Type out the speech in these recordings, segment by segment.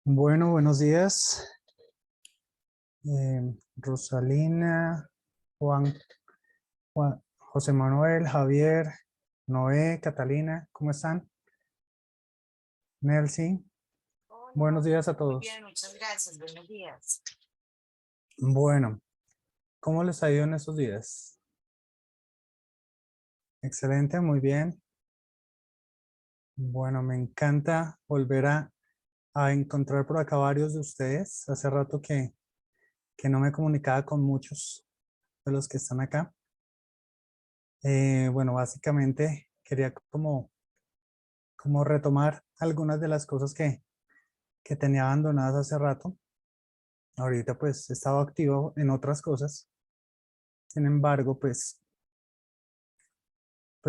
Bueno, buenos días. Rosalina, Juan, José Manuel, Javier, Noé, Catalina, ¿cómo están? Nelcy, Hola, buenos días a muy bien, todos. muchas gracias. Buenos días. Bueno, ¿cómo les ha ido en estos días? Excelente, muy bien. Bueno, me encanta volver a encontrar por acá varios de ustedes. Hace rato que no me comunicaba con muchos de los que están acá. Bueno, básicamente quería como retomar algunas de las cosas que tenía abandonadas hace rato. Ahorita pues he estado activo en otras cosas. Sin embargo,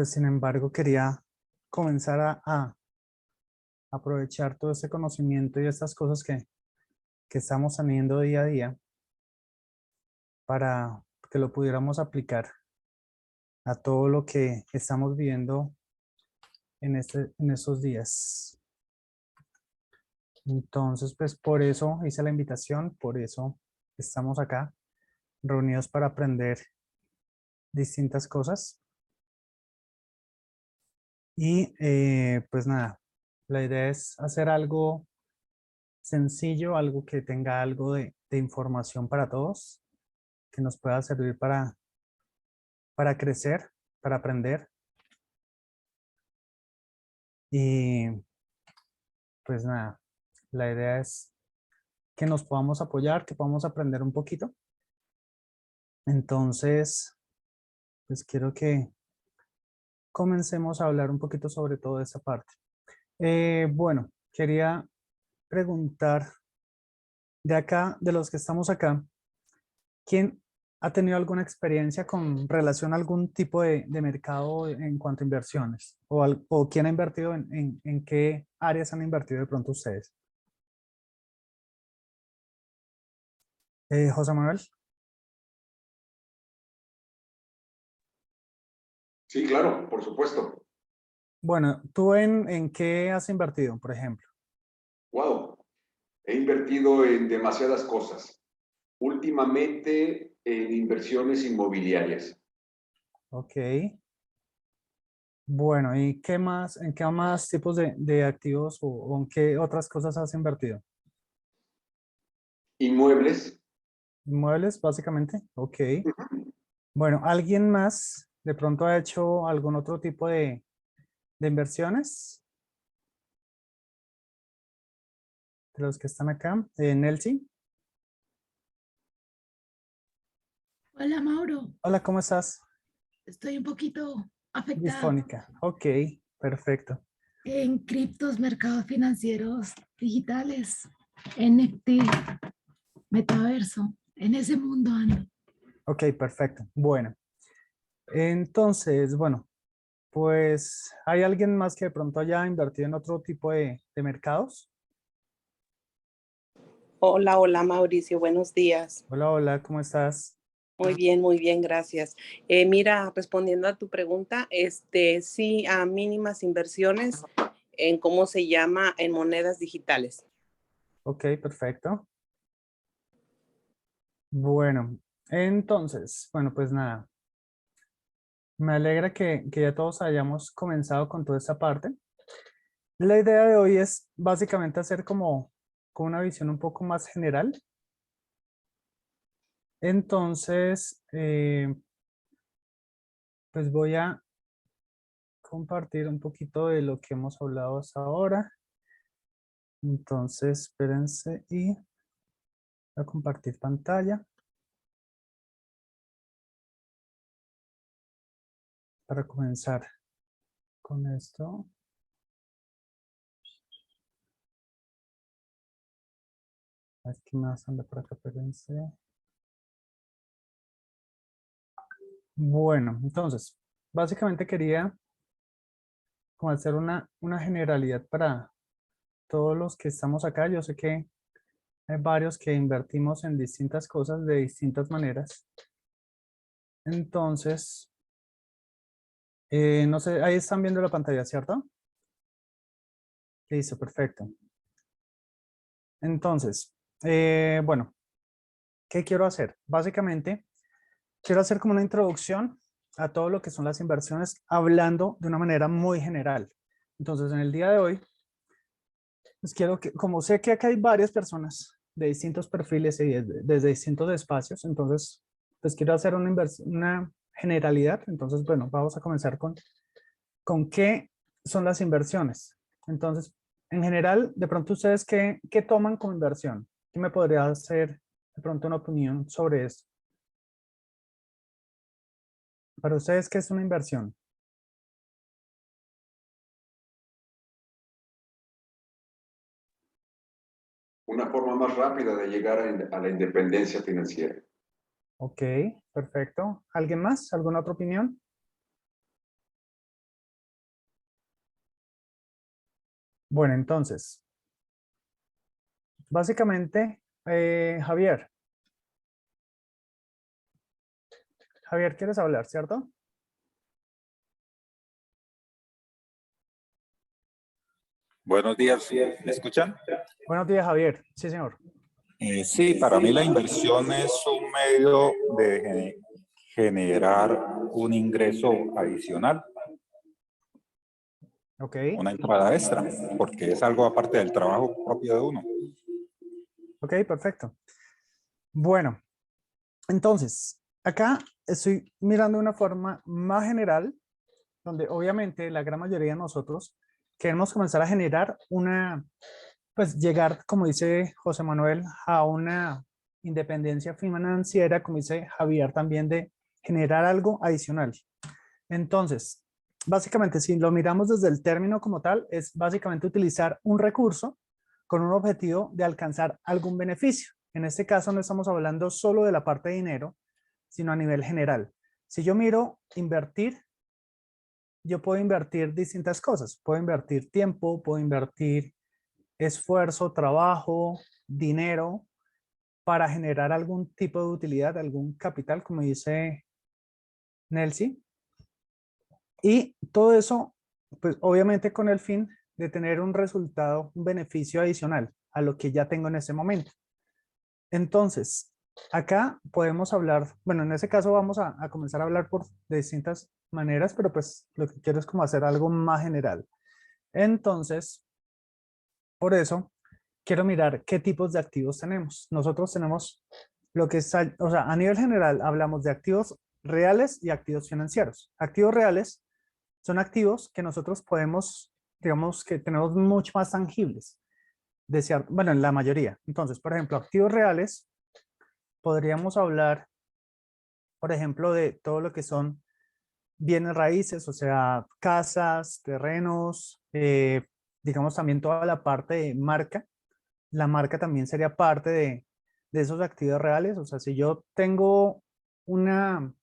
sin embargo quería comenzar a aprovechar todo ese conocimiento y estas cosas que estamos teniendo día a día para que lo pudiéramos aplicar a todo lo que estamos viviendo en estos días. Entonces, pues por eso hice la invitación, por eso estamos acá reunidos para aprender distintas cosas. Y pues nada, la idea es hacer algo sencillo, algo que tenga algo de información para todos, que nos pueda servir para crecer, para aprender. Y pues nada, la idea es que nos podamos apoyar, que podamos aprender un poquito. Entonces, pues quiero que comencemos a hablar un poquito sobre toda esa parte. Bueno, quería preguntar de acá, de los que estamos acá, ¿quién ha tenido alguna experiencia con relación a algún tipo de mercado en cuanto a inversiones? ¿O quién ha invertido en qué áreas han invertido de pronto ustedes? José Manuel. Sí, claro, por supuesto. Bueno, ¿tú en qué has invertido, por ejemplo? Wow, he invertido en demasiadas cosas. Últimamente en inversiones inmobiliarias. Ok. Bueno, ¿y qué más, en qué más tipos de activos o en qué otras cosas has invertido? Inmuebles. Inmuebles, básicamente. Ok. Bueno, ¿alguien más de pronto ha hecho algún otro tipo de inversiones? De los que están acá. Nelcy. Hola Mauro, Hola, ¿cómo estás? estoy un poquito afectada Disfónica. Ok, perfecto. en criptos, mercados financieros digitales, NFT, metaverso, en ese mundo ando. Ok, perfecto. Bueno, entonces, bueno, pues, ¿hay alguien más que de pronto haya invertido en otro tipo de mercados? Hola, hola Mauricio, buenos días. Hola, hola, ¿cómo estás? Muy bien, gracias. Mira, respondiendo a tu pregunta, sí, a mínimas inversiones en cómo se llama, en monedas digitales. Ok, perfecto. Bueno, entonces, bueno, pues nada, me alegra que ya todos hayamos comenzado con toda esta parte. La idea de hoy es básicamente hacer como una visión un poco más general. Entonces, pues voy a compartir un poquito de lo que hemos hablado hasta ahora. Entonces, espérense y voy a compartir pantalla para comenzar con esto. Aquí más anda por acá, espérense. Bueno, entonces, básicamente quería como hacer una generalidad para todos los que estamos acá. Yo sé que hay varios que invertimos en distintas cosas de distintas maneras. Entonces, no sé, ahí están viendo la pantalla, ¿cierto? Listo, perfecto. Entonces, bueno, ¿qué quiero hacer? Básicamente, quiero hacer como una introducción a todo lo que son las inversiones, hablando de una manera muy general. Entonces, en el día de hoy, pues quiero que, como sé que acá hay varias personas de distintos perfiles y desde distintos espacios, entonces, pues quiero hacer una generalidad. Entonces, bueno, vamos a comenzar con qué son las inversiones. Entonces, en general, de pronto ustedes, ¿qué toman como inversión? ¿Qué me podría hacer de pronto una opinión sobre esto? Para ustedes, ¿qué es una inversión? Una forma más rápida de llegar a la independencia financiera. Ok, perfecto. ¿Alguien más? ¿Alguna otra opinión? Bueno, entonces, básicamente, Javier, ¿quieres hablar, cierto? Buenos días, ¿me escuchan? Buenos días, Javier. Sí, señor. Sí, para mí la inversión es un medio de generar un ingreso adicional, Ok, una entrada extra, porque es algo aparte del trabajo propio de uno. ok, perfecto. Bueno, entonces, acá estoy mirando de una forma más general, donde obviamente la gran mayoría de nosotros queremos comenzar a generar pues llegar, como dice José Manuel, a una independencia financiera, como dice Javier también, de generar algo adicional. Entonces, básicamente, si lo miramos desde el término como tal, es básicamente utilizar un recurso con un objetivo de alcanzar algún beneficio. En este caso no estamos hablando solo de la parte de dinero, sino a nivel general. Si yo miro invertir, yo puedo invertir distintas cosas. Puedo invertir tiempo, puedo invertir esfuerzo, trabajo, dinero para generar algún tipo de utilidad, algún capital, como dice Nelcy. Y todo eso, pues obviamente con el fin de tener un resultado, un beneficio adicional a lo que ya tengo en ese momento. Entonces, acá podemos hablar, bueno, en ese caso vamos a comenzar a hablar de distintas maneras, pero pues lo que quiero es como hacer algo más general. Entonces, por eso, quiero mirar qué tipos de activos tenemos. Nosotros tenemos lo que es, o sea, a nivel general hablamos de activos reales y activos financieros. Activos reales son activos que nosotros podemos, digamos que tenemos mucho más tangibles, bueno, en la mayoría. Entonces, por ejemplo, activos reales, podríamos hablar, por ejemplo, de todo lo que son bienes raíces, o sea, casas, terrenos, digamos también toda la parte de marca. La marca también sería parte de esos activos reales. O sea, si yo tengo una,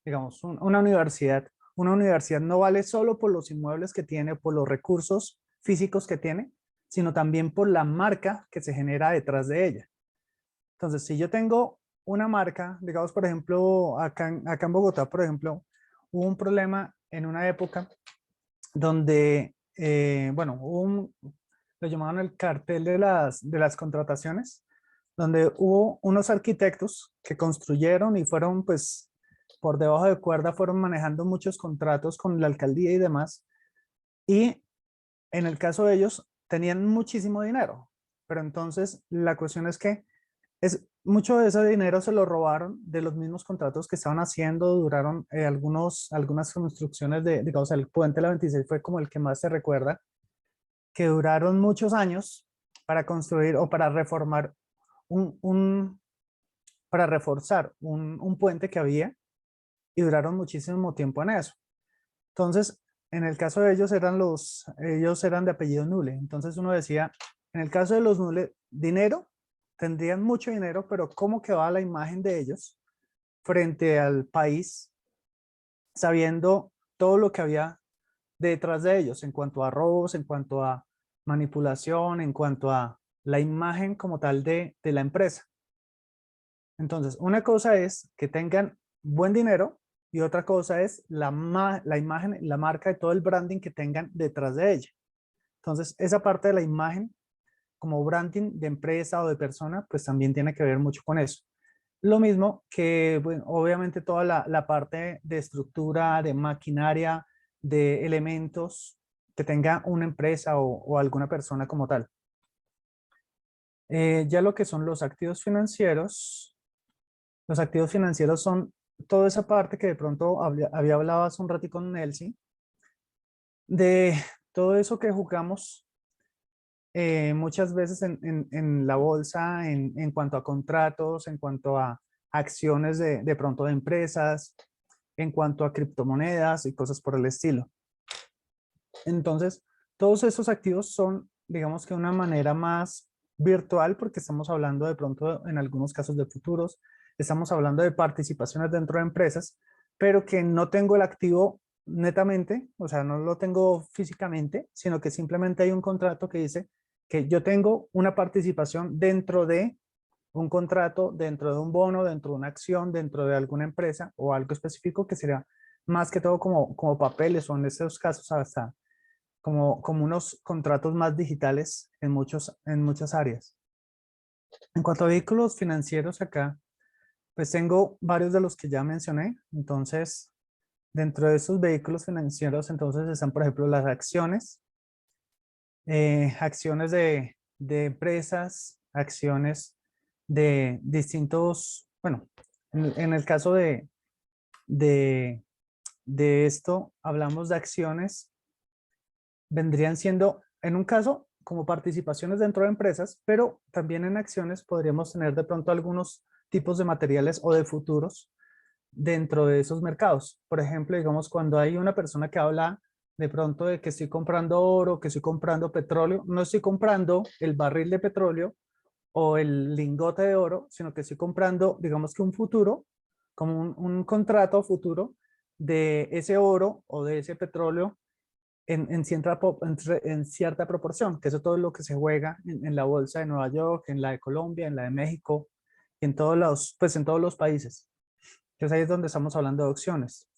digamos, una universidad no vale solo por los inmuebles que tiene, por los recursos físicos que tiene, sino también por la marca que se genera detrás de ella. Entonces, si yo tengo una marca, digamos, por ejemplo, acá en Bogotá, por ejemplo, hubo un problema en una época donde, bueno, lo llamaban el cartel de las contrataciones, donde hubo unos arquitectos que construyeron y fueron, pues, por debajo de cuerda, fueron manejando muchos contratos con la alcaldía y demás. Y en el caso de ellos, tenían muchísimo dinero. Pero entonces la cuestión es que mucho de ese dinero se lo robaron de los mismos contratos que estaban haciendo. Duraron algunas construcciones digamos, el puente de la 26 fue como el que más se recuerda, que duraron muchos años para construir o para reformar para reforzar un puente que había, y duraron muchísimo tiempo en eso. Entonces, en el caso de ellos ellos eran de apellido Nule. Entonces uno decía, en el caso de los Nule, dinero, tendrían mucho dinero, pero ¿cómo quedaba la imagen de ellos frente al país, sabiendo todo lo que había detrás de ellos en cuanto a robos, en cuanto a manipulación, en cuanto a la imagen como tal de la empresa? Entonces, una cosa es que tengan buen dinero y otra cosa es la imagen, la marca y todo el branding que tengan detrás de ella. Entonces, esa parte de la imagen como branding de empresa o de persona, pues también tiene que ver mucho con eso. Lo mismo que, bueno, obviamente toda la parte de estructura, de maquinaria, de elementos que tenga una empresa o alguna persona como tal. Ya lo que son los activos financieros son toda esa parte que de pronto había hablado hace un ratito con Nelsie, de todo eso que jugamos muchas veces en la bolsa, en cuanto a contratos, en cuanto a acciones de pronto de empresas, en cuanto a criptomonedas y cosas por el estilo. Entonces, todos esos activos son, digamos que una manera más virtual, porque estamos hablando de pronto en algunos casos de futuros, estamos hablando de participaciones dentro de empresas, pero que no tengo el activo netamente, o sea, no lo tengo físicamente, sino que simplemente hay un contrato que dice que yo tengo una participación dentro de un contrato, dentro de un bono, dentro de una acción, dentro de alguna empresa o algo específico que sería más que todo como papeles o en esos casos hasta como unos contratos más digitales en muchas áreas. En cuanto a vehículos financieros acá, pues tengo varios de los que ya mencioné. Entonces, dentro de esos vehículos financieros, entonces están, por ejemplo, las acciones, acciones de empresas, acciones de distintos, bueno, en el caso de, de esto, hablamos de acciones vendrían siendo, en un caso, como participaciones dentro de empresas, pero también en acciones podríamos tener de pronto algunos tipos de materiales o de futuros dentro de esos mercados. Por ejemplo, digamos, cuando hay una persona que habla de pronto de que estoy comprando oro, que estoy comprando petróleo, no estoy comprando el barril de petróleo o el lingote de oro, sino que estoy comprando, digamos que un futuro, como un contrato futuro de ese oro o de ese petróleo en cierta proporción, que eso todo es lo que se juega en la bolsa de Nueva York, en la de Colombia, en la de México, pues en todos los países. Entonces ahí es donde estamos hablando de opciones.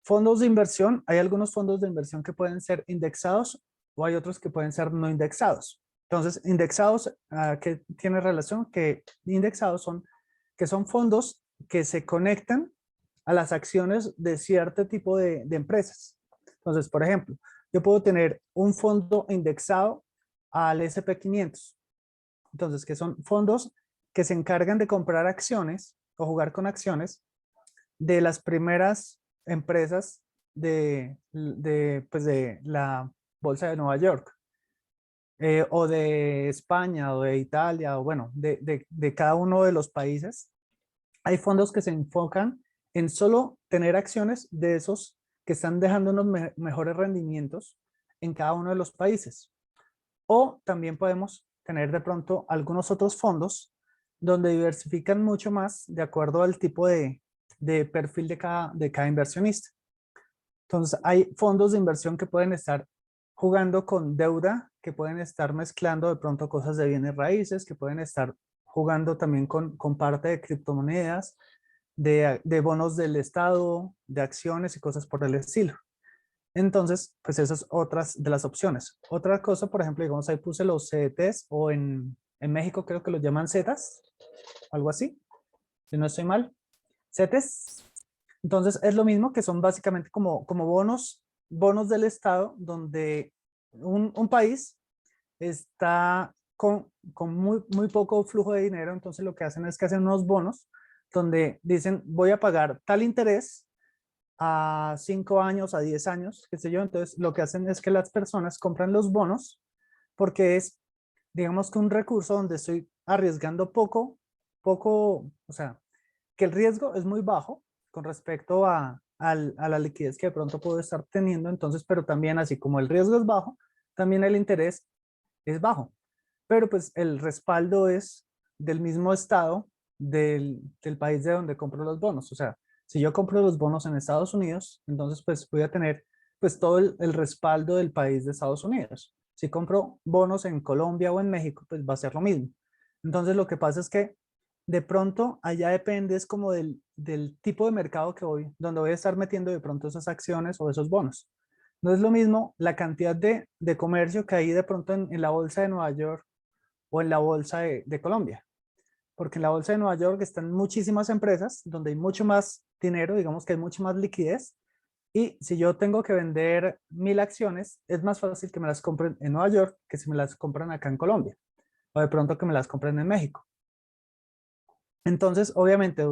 Fondos de inversión, hay algunos fondos de inversión que pueden ser indexados o hay otros que pueden ser no indexados. Entonces, indexados, ¿qué tiene relación? Que indexados que son fondos que se conectan a las acciones de cierto tipo de empresas. Entonces, por ejemplo, yo puedo tener un fondo indexado al SP500. Entonces, que son fondos que se encargan de comprar acciones o jugar con acciones de las primeras empresas pues de la Bolsa de Nueva York, o de España, o de Italia, o bueno, de cada uno de los países. Hay fondos que se enfocan en solo tener acciones de esos que están dejando unos mejores rendimientos en cada uno de los países. O también podemos tener de pronto algunos otros fondos donde diversifican mucho más de acuerdo al tipo de perfil de cada inversionista. Entonces hay fondos de inversión que pueden estar jugando con deuda, que pueden estar mezclando de pronto cosas de bienes raíces, que pueden estar jugando también con parte de criptomonedas, de bonos del Estado, de acciones y cosas por el estilo. Entonces, pues esas son otras de las opciones. Otra cosa, por ejemplo, digamos, ahí puse los CDTs o en México creo que los llaman Zetas, algo así, si no estoy mal. CETES. Entonces, es lo mismo que son básicamente como bonos del Estado, donde un país está con muy poco flujo de dinero, entonces lo que hacen es que hacen unos bonos donde dicen voy a pagar tal interés a 5 años, a 10 años, qué sé yo. Entonces lo que hacen es que las personas compran los bonos porque es, digamos que un recurso donde estoy arriesgando poco, o sea, que el riesgo es muy bajo con respecto a la liquidez que de pronto puedo estar teniendo. Entonces, pero también así como el riesgo es bajo, también el interés es bajo. Pero pues el respaldo es del mismo estado del país de donde compro los bonos. O sea, si yo compro los bonos en Estados Unidos, entonces pues voy a tener pues todo el respaldo del país de Estados Unidos. Si compro bonos en Colombia o en México, pues va a ser lo mismo. Entonces lo que pasa es que de pronto allá depende es como del tipo de mercado que voy, donde voy a estar metiendo de pronto esas acciones o esos bonos. No es lo mismo la cantidad de comercio que hay de pronto en la bolsa de Nueva York o en la bolsa de Colombia. Porque en la bolsa de Nueva York están muchísimas empresas donde hay mucho más dinero, digamos que hay mucho más liquidez. Y si yo tengo que vender 1000 acciones, es más fácil que me las compren en Nueva York que si me las compran acá en Colombia. O de pronto que me las compren en México. Entonces, obviamente,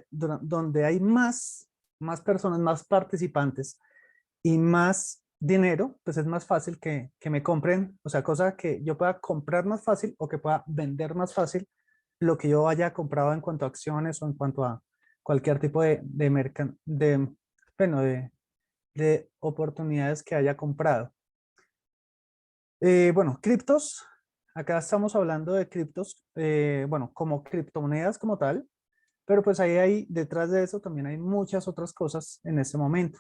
donde hay más personas, más participantes y más dinero, pues es más fácil que me compren, o sea, cosa que yo pueda comprar más fácil o que pueda vender más fácil lo que yo haya comprado en cuanto a acciones o en cuanto a cualquier tipo bueno, de oportunidades que haya comprado. Bueno, criptos, acá estamos hablando de criptos, bueno, como criptomonedas como tal, pero pues ahí hay, detrás de eso también hay muchas otras cosas en este momento,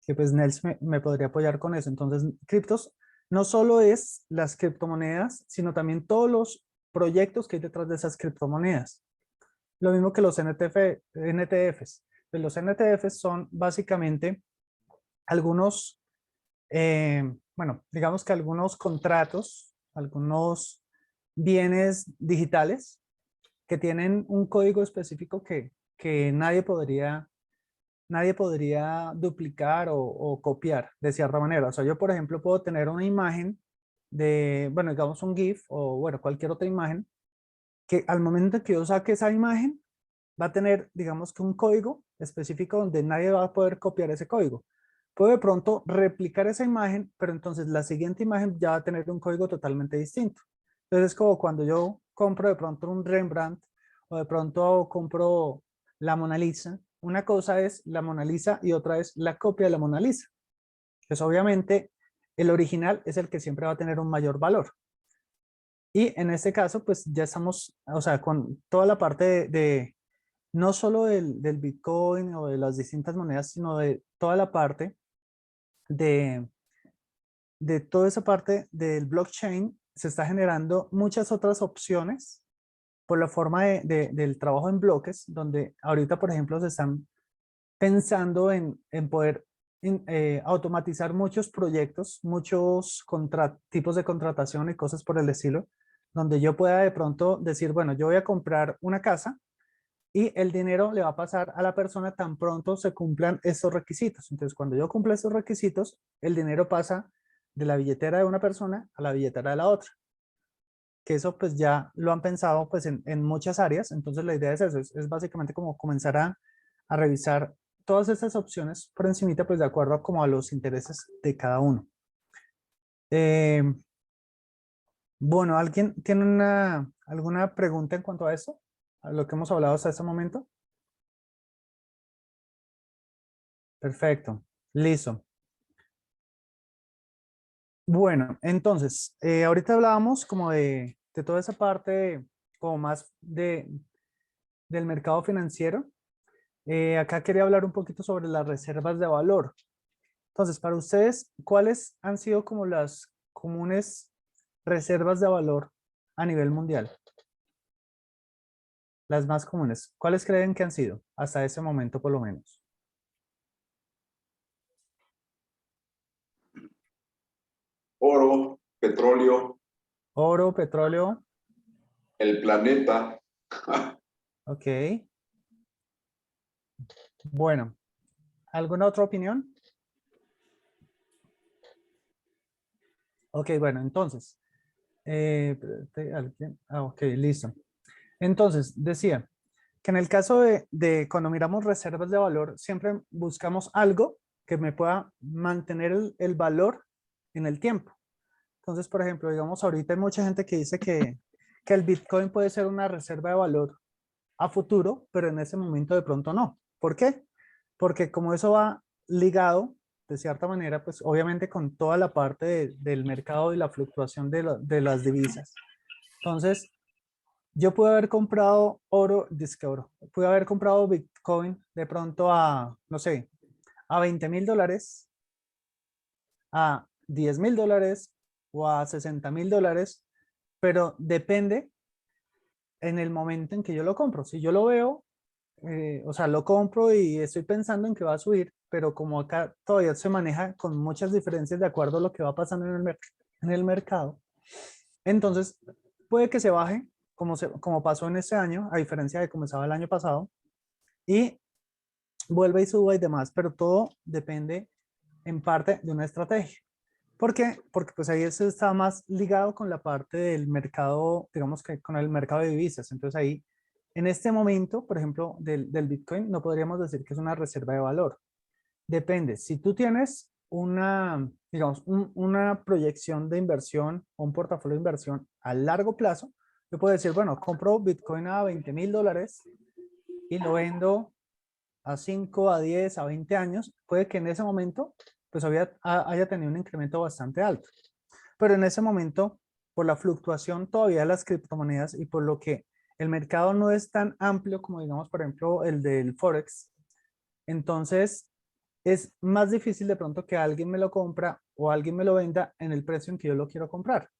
que pues Nels me podría apoyar con eso. Entonces, criptos no solo es las criptomonedas, sino también todos los proyectos que hay detrás de esas criptomonedas. Lo mismo que los NTFs. Pues los NTFs son básicamente algunos, bueno, digamos que algunos contratos, algunos bienes digitales que tienen un código específico que nadie podría duplicar o copiar de cierta manera. O sea, yo, por ejemplo, puedo tener una imagen de, bueno, digamos un GIF o, bueno, cualquier otra imagen, que al momento que yo saque esa imagen, va a tener, digamos que un código específico donde nadie va a poder copiar ese código. Puedo de pronto replicar esa imagen, pero entonces la siguiente imagen ya va a tener un código totalmente distinto. Entonces es como cuando yo compro de pronto un Rembrandt o de pronto compro la Mona Lisa. Una cosa es la Mona Lisa y otra es la copia de la Mona Lisa. Pues obviamente el original es el que siempre va a tener un mayor valor. Y en este caso, pues ya estamos, o sea, con toda la parte no solo del Bitcoin o de las distintas monedas, sino de toda la parte de, de toda esa parte del blockchain, se está generando muchas otras opciones por la forma del trabajo en bloques, donde ahorita, por ejemplo, se están pensando en poder automatizar muchos proyectos, muchos tipos de contratación y cosas por el estilo, donde yo pueda de pronto decir, bueno, yo voy a comprar una casa y el dinero le va a pasar a la persona tan pronto se cumplan esos requisitos. Entonces, cuando yo cumpla esos requisitos, el dinero pasa de la billetera de una persona a la billetera de la otra. Que eso pues ya lo han pensado pues en muchas áreas. Entonces la idea es eso, es básicamente como comenzar a revisar todas estas opciones por encimita pues de acuerdo a como a los intereses de cada uno. Bueno, ¿alguien tiene alguna pregunta en cuanto a eso? A lo que hemos hablado hasta este momento. Perfecto, listo. Bueno, entonces, ahorita hablábamos como de toda esa parte como más del mercado financiero. Acá quería hablar un poquito sobre las reservas de valor. Entonces, para ustedes, ¿cuáles han sido como las comunes reservas de valor a nivel mundial? Las más comunes. ¿Cuáles creen que han sido hasta ese momento por lo menos? Oro, petróleo, Oro, petróleo, el planeta. ok. Bueno, ¿alguna otra opinión? Ok, bueno, entonces, ok, listo. Entonces, decía que en el caso de cuando miramos reservas de valor, siempre buscamos algo que me pueda mantener el valor en el tiempo. Entonces, por ejemplo, digamos, ahorita hay mucha gente que dice que el Bitcoin puede ser una reserva de valor a futuro, pero en ese momento de pronto no. ¿Por qué? Porque como eso va ligado, de cierta manera, pues obviamente con toda la parte del mercado y la fluctuación de las divisas. Entonces, yo pude haber comprado pude haber comprado Bitcoin de pronto a, no sé, a $20,000, a $10,000 o a $60,000, pero depende en el momento en que yo lo compro. Si yo lo veo, o sea, lo compro y estoy pensando en que va a subir, pero como acá todavía se maneja con muchas diferencias de acuerdo a lo que va pasando en el mercado, entonces puede que se baje, como pasó en este año, a diferencia de cómo estaba el año pasado, y vuelve y suba y demás, pero todo depende en parte de una estrategia. ¿Por qué? Porque pues ahí eso está más ligado con la parte del mercado, digamos que con el mercado de divisas. Entonces ahí, en este momento, por ejemplo, del Bitcoin, no podríamos decir que es una reserva de valor. Depende. Si tú tienes una, digamos, una proyección de inversión o un portafolio de inversión a largo plazo, yo puedo decir, bueno, compro Bitcoin a $20,000 y lo vendo a 5, a 10, a 20 años. Puede que en ese momento pues haya tenido un incremento bastante alto. Pero en ese momento, por la fluctuación todavía de las criptomonedas y por lo que el mercado no es tan amplio como digamos, por ejemplo, el del Forex, entonces es más difícil de pronto que alguien me lo compra o alguien me lo venda en el precio en que yo lo quiero comprar.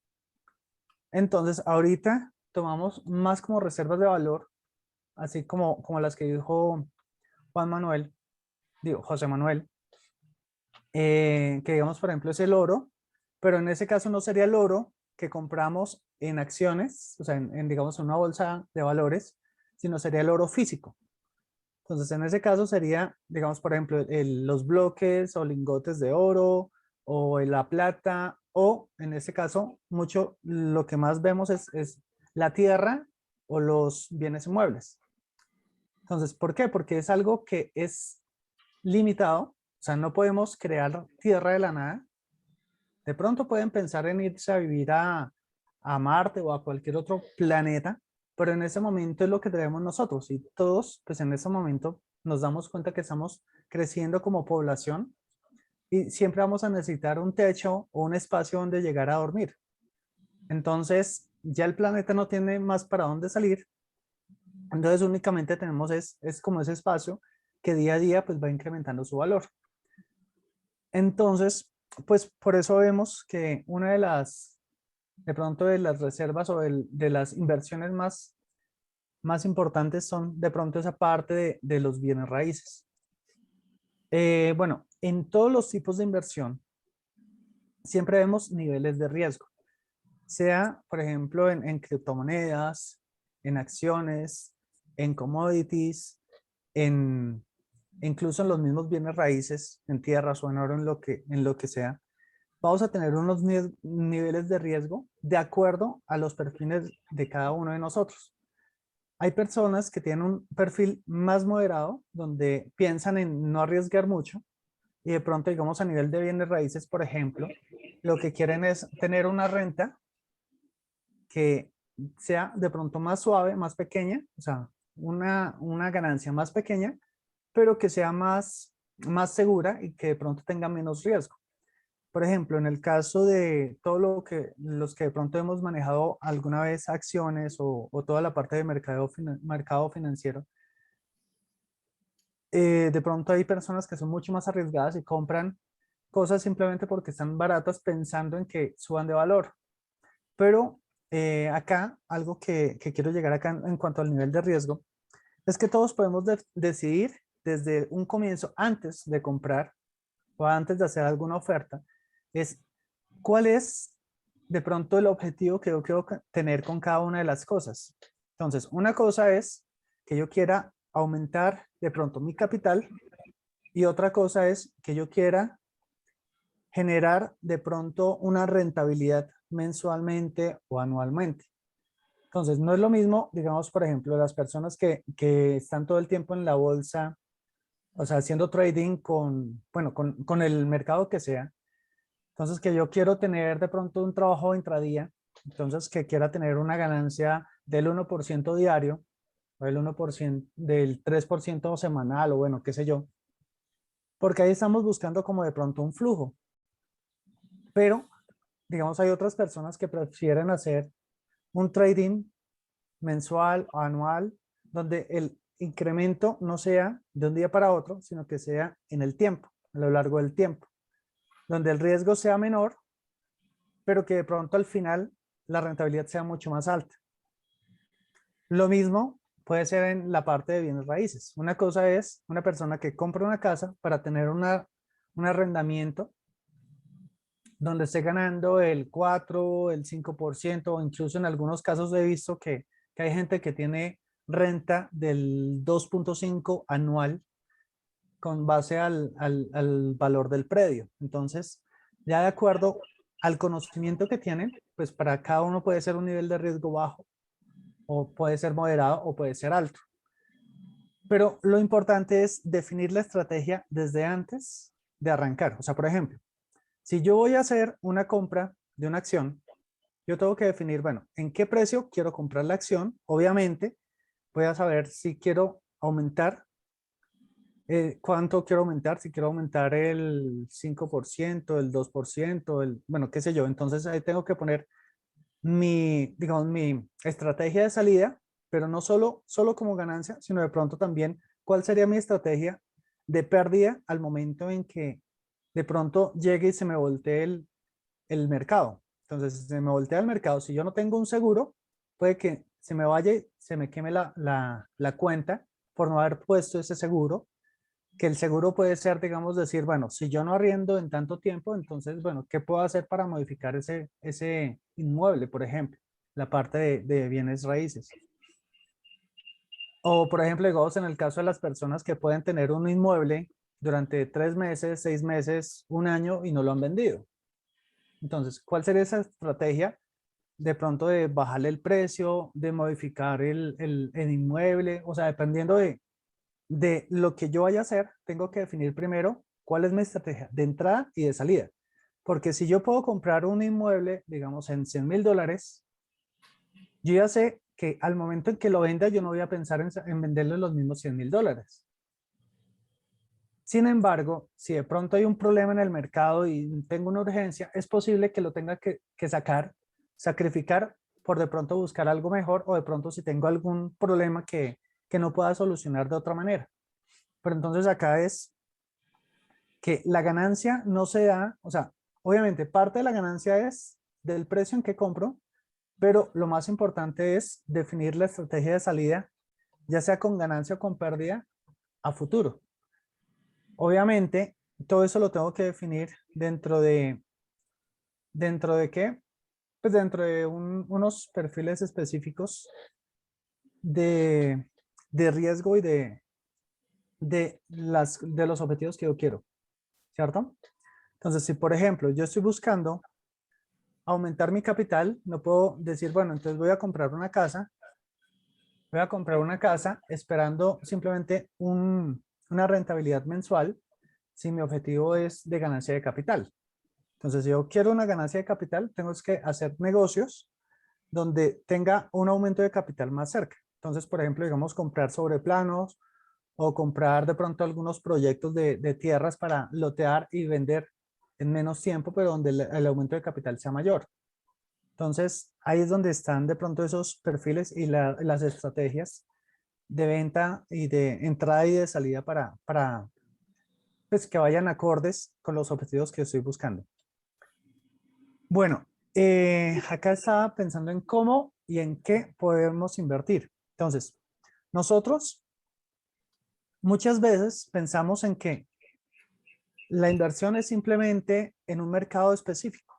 Entonces, ahorita tomamos más como reservas de valor, así como las que dijo José Manuel, que digamos, por ejemplo, es el oro, pero en ese caso no sería el oro que compramos en acciones, o sea, digamos, en una bolsa de valores, sino sería el oro físico. Entonces, en ese caso sería, digamos, por ejemplo, los bloques o lingotes de oro o la plata, o en ese caso, mucho lo que más vemos es la tierra o los bienes inmuebles. Entonces, ¿por qué? Porque es algo que es limitado, o sea, no podemos crear tierra de la nada. De pronto pueden pensar en irse a vivir a Marte o a cualquier otro planeta, pero en ese momento es lo que tenemos nosotros y todos, pues en ese momento nos damos cuenta que estamos creciendo como población y siempre vamos a necesitar un techo o un espacio donde llegar a dormir. Entonces, ya el planeta no tiene más para dónde salir, entonces únicamente tenemos es como ese espacio que día a día pues va incrementando su valor. Entonces, pues por eso vemos que una de pronto de las reservas o de las inversiones más importantes son de pronto esa parte de los bienes raíces. Bueno, en todos los tipos de inversión siempre vemos niveles de riesgo, sea por ejemplo en criptomonedas, en acciones, en commodities, incluso en los mismos bienes raíces, en tierras o en oro, en lo que sea. Vamos a tener unos niveles de riesgo de acuerdo a los perfiles de cada uno de nosotros. Hay personas que tienen un perfil más moderado, donde piensan en no arriesgar mucho y de pronto, digamos, a nivel de bienes raíces, por ejemplo, lo que quieren es tener una renta que sea de pronto más suave, más pequeña, o sea, una ganancia más pequeña, pero que sea más segura y que de pronto tenga menos riesgo. Por ejemplo, en el caso de todo los que de pronto hemos manejado alguna vez acciones o toda la parte de mercado financiero, de pronto hay personas que son mucho más arriesgadas y compran cosas simplemente porque están baratas pensando en que suban de valor. Pero acá, algo que quiero llegar acá en cuanto al nivel de riesgo, es que todos podemos decidir desde un comienzo, antes de comprar o antes de hacer alguna oferta, es cuál es de pronto el objetivo que yo quiero tener con cada una de las cosas. Entonces, una cosa es que yo quiera aumentar de pronto mi capital y otra cosa es que yo quiera generar de pronto una rentabilidad mensualmente o anualmente. Entonces, no es lo mismo, digamos, por ejemplo, las personas que están todo el tiempo en la bolsa, o sea, haciendo trading bueno, con el mercado que sea. Entonces, que yo quiero tener de pronto un trabajo intradía, entonces que quiera tener una ganancia del 1% diario, o del 1%, del 3% semanal, o bueno, qué sé yo, porque ahí estamos buscando como de pronto un flujo. Pero, digamos, hay otras personas que prefieren hacer un trading mensual o anual, donde el incremento no sea de un día para otro, sino que sea en el tiempo, a lo largo del tiempo, donde el riesgo sea menor, pero que de pronto al final la rentabilidad sea mucho más alta. Lo mismo puede ser en la parte de bienes raíces. Una cosa es una persona que compra una casa para tener un arrendamiento donde esté ganando el 4, el 5%, o incluso en algunos casos he visto que hay gente que tiene renta del 2.5 anual con base al valor del predio. Entonces, ya de acuerdo al conocimiento que tienen, pues para cada uno puede ser un nivel de riesgo bajo, o puede ser moderado, o puede ser alto. Pero lo importante es definir la estrategia desde antes de arrancar. O sea, por ejemplo, si yo voy a hacer una compra de una acción, yo tengo que definir, bueno, en qué precio quiero comprar la acción. Obviamente, voy a saber si quiero aumentar, cuánto quiero aumentar, si quiero aumentar el 5%, el 2%, bueno, qué sé yo. Entonces ahí tengo que poner digamos, mi estrategia de salida, pero no solo como ganancia, sino de pronto también cuál sería mi estrategia de pérdida al momento en que de pronto llegue y se me voltee el mercado. Entonces, si se me voltea el mercado, si yo no tengo un seguro, puede que se me vaya y se me queme la cuenta por no haber puesto ese seguro, que el seguro puede ser, digamos, decir, bueno, si yo no arriendo en tanto tiempo, entonces, bueno, ¿qué puedo hacer para modificar ese inmueble, por ejemplo? La parte de bienes raíces. O, por ejemplo, digamos, en el caso de las personas que pueden tener un inmueble durante 3 meses, 6 meses, un año y no lo han vendido. Entonces, ¿cuál sería esa estrategia? De pronto de bajarle el precio, de modificar el inmueble, o sea, dependiendo de lo que yo vaya a hacer, tengo que definir primero cuál es mi estrategia de entrada y de salida. Porque si yo puedo comprar un inmueble, digamos, en $100,000, yo ya sé que al momento en que lo venda, yo no voy a pensar en venderle los mismos $100,000. Sin embargo, si de pronto hay un problema en el mercado y tengo una urgencia, es posible que lo tenga que sacrificar por de pronto buscar algo mejor, o de pronto si tengo algún problema que no pueda solucionar de otra manera. Pero entonces acá es que la ganancia no se da, o sea, obviamente parte de la ganancia es del precio en que compro, pero lo más importante es definir la estrategia de salida, ya sea con ganancia o con pérdida, a futuro. Obviamente, todo eso lo tengo que definir ¿dentro de qué? Pues dentro de unos perfiles específicos de, de riesgo y de los objetivos que yo quiero, ¿cierto? Entonces, si por ejemplo yo estoy buscando aumentar mi capital, no puedo decir, bueno, entonces voy a comprar una casa esperando simplemente una rentabilidad mensual si mi objetivo es de ganancia de capital. Entonces, si yo quiero una ganancia de capital, tengo que hacer negocios donde tenga un aumento de capital más cerca. Entonces, por ejemplo, digamos, comprar sobre planos o comprar de pronto algunos proyectos de tierras para lotear y vender en menos tiempo, pero donde el aumento de capital sea mayor. Entonces, ahí es donde están de pronto esos perfiles y las estrategias de venta y de entrada y de salida para pues, que vayan acordes con los objetivos que estoy buscando. Bueno, acá estaba pensando en cómo y en qué podemos invertir. Entonces, nosotros muchas veces pensamos en que la inversión es simplemente en un mercado específico.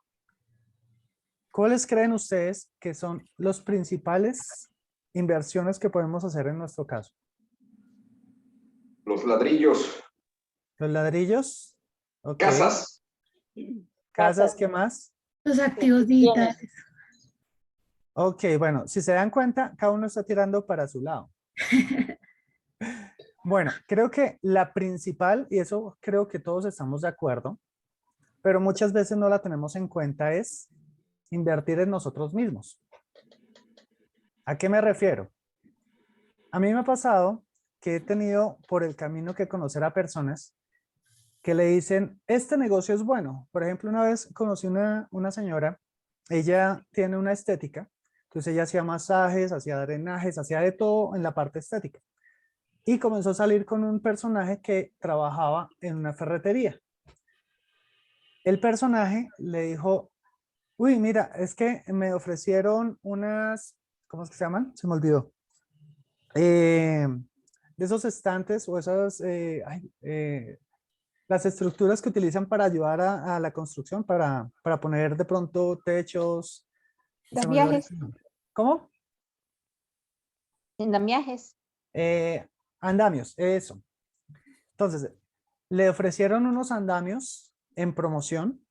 ¿Cuáles creen ustedes que son los principales inversiones que podemos hacer en nuestro caso? Los ladrillos, Los ladrillos, ok. casas, Casas, ¿qué más? Los activos digitales. Ok, bueno, si se dan cuenta, cada uno está tirando para su lado. Bueno, creo que la principal, y eso creo que todos estamos de acuerdo, pero muchas veces no la tenemos en cuenta, es invertir en nosotros mismos. ¿A qué me refiero? A mí me ha pasado que he tenido por el camino que conocer a personas que le dicen, este negocio es bueno. Por ejemplo, una vez conocí una señora, ella tiene una estética, entonces ella hacía masajes, hacía drenajes, hacía de todo en la parte estética. Y comenzó a salir con un personaje que trabajaba en una ferretería. El personaje le dijo, uy, mira, es que me ofrecieron unas, ¿cómo es que se llaman? Se me olvidó. De esos estantes o esas, las estructuras que utilizan para ayudar a la construcción, para poner de pronto techos. Se me olvidó ahorita Andamiajes. el nombre. ¿Cómo? Andamiajes. Andamios, eso. Entonces, le ofrecieron unos andamios en promoción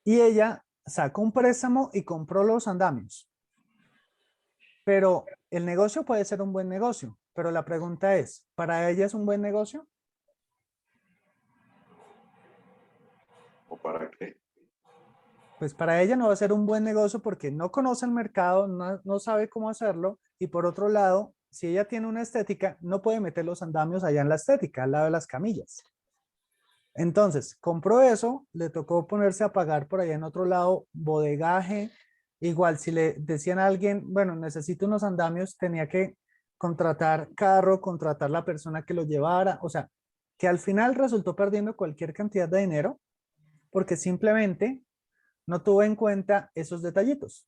y ella sacó un préstamo y compró los andamios. Pero el negocio puede ser un buen negocio, pero la pregunta es, ¿para ella es un buen negocio? ¿O para qué? Pues para ella no va a ser un buen negocio porque no conoce el mercado, no sabe cómo hacerlo y por otro lado, si ella tiene una estética, no puede meter los andamios allá en la estética, al lado de las camillas. Entonces, compró eso, le tocó ponerse a pagar por allá en otro lado bodegaje. Igual, si le decían a alguien, bueno, necesito unos andamios, tenía que contratar carro, contratar la persona que lo llevara. O sea, que al final resultó perdiendo cualquier cantidad de dinero porque simplemente no tuvo en cuenta esos detallitos.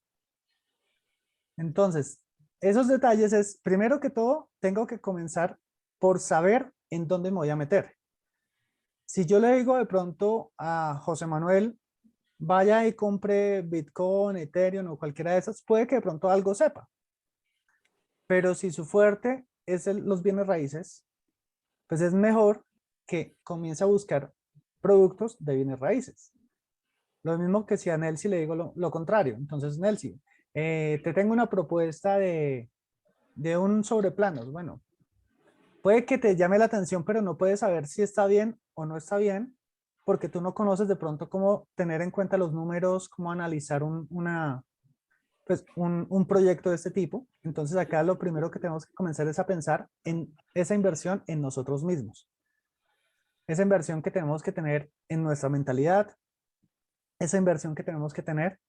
Entonces, esos detalles es, primero que todo, tengo que comenzar por saber en dónde me voy a meter. Si yo le digo de pronto a José Manuel, vaya y compre Bitcoin, Ethereum o cualquiera de esas, puede que de pronto algo sepa. Pero si su fuerte es los bienes raíces, pues es mejor que comience a buscar productos de bienes raíces. Lo mismo que si a Nelsi le digo lo contrario. Entonces, Nelsi, te tengo una propuesta de un sobreplanos. Bueno, puede que te llame la atención, pero no puedes saber si está bien o no está bien, porque tú no conoces de pronto cómo tener en cuenta los números, cómo analizar un proyecto de este tipo. Entonces acá lo primero que tenemos que comenzar es a pensar en esa inversión en nosotros mismos. Esa inversión que tenemos que tener en nuestra mentalidad, esa inversión que tenemos que tener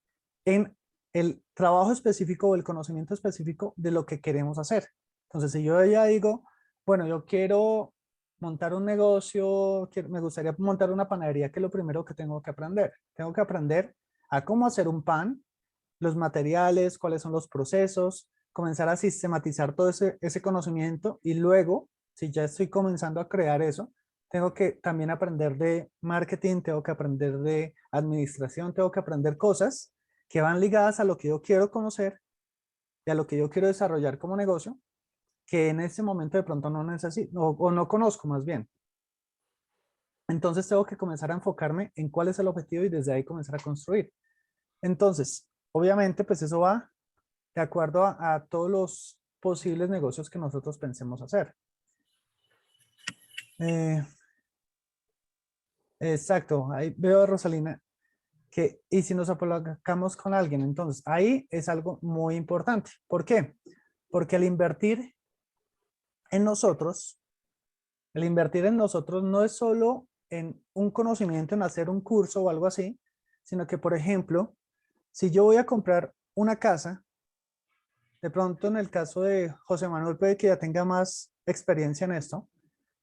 en el trabajo específico o el conocimiento específico de lo que queremos hacer. Entonces, si yo ya digo, bueno, yo quiero montar un negocio, me gustaría montar una panadería, ¿qué es lo primero que tengo que aprender? Tengo que aprender a cómo hacer un pan, los materiales, cuáles son los procesos, comenzar a sistematizar todo ese conocimiento y luego, si ya estoy comenzando a crear eso, tengo que también aprender de marketing, tengo que aprender de administración, tengo que aprender cosas que van ligadas a lo que yo quiero conocer y a lo que yo quiero desarrollar como negocio, que en ese momento de pronto no necesito o no conozco más bien. Entonces tengo que comenzar a enfocarme en cuál es el objetivo y desde ahí comenzar a construir. Entonces, obviamente, pues eso va de acuerdo a todos los posibles negocios que nosotros pensemos hacer. Exacto, ahí veo a Rosalina que, y si nos apalancamos con alguien, entonces ahí es algo muy importante. ¿Por qué? Porque al invertir en nosotros, el invertir en nosotros no es solo en un conocimiento, en hacer un curso o algo así, sino que, por ejemplo, si yo voy a comprar una casa, de pronto en el caso de José Manuel puede que ya tenga más experiencia en esto,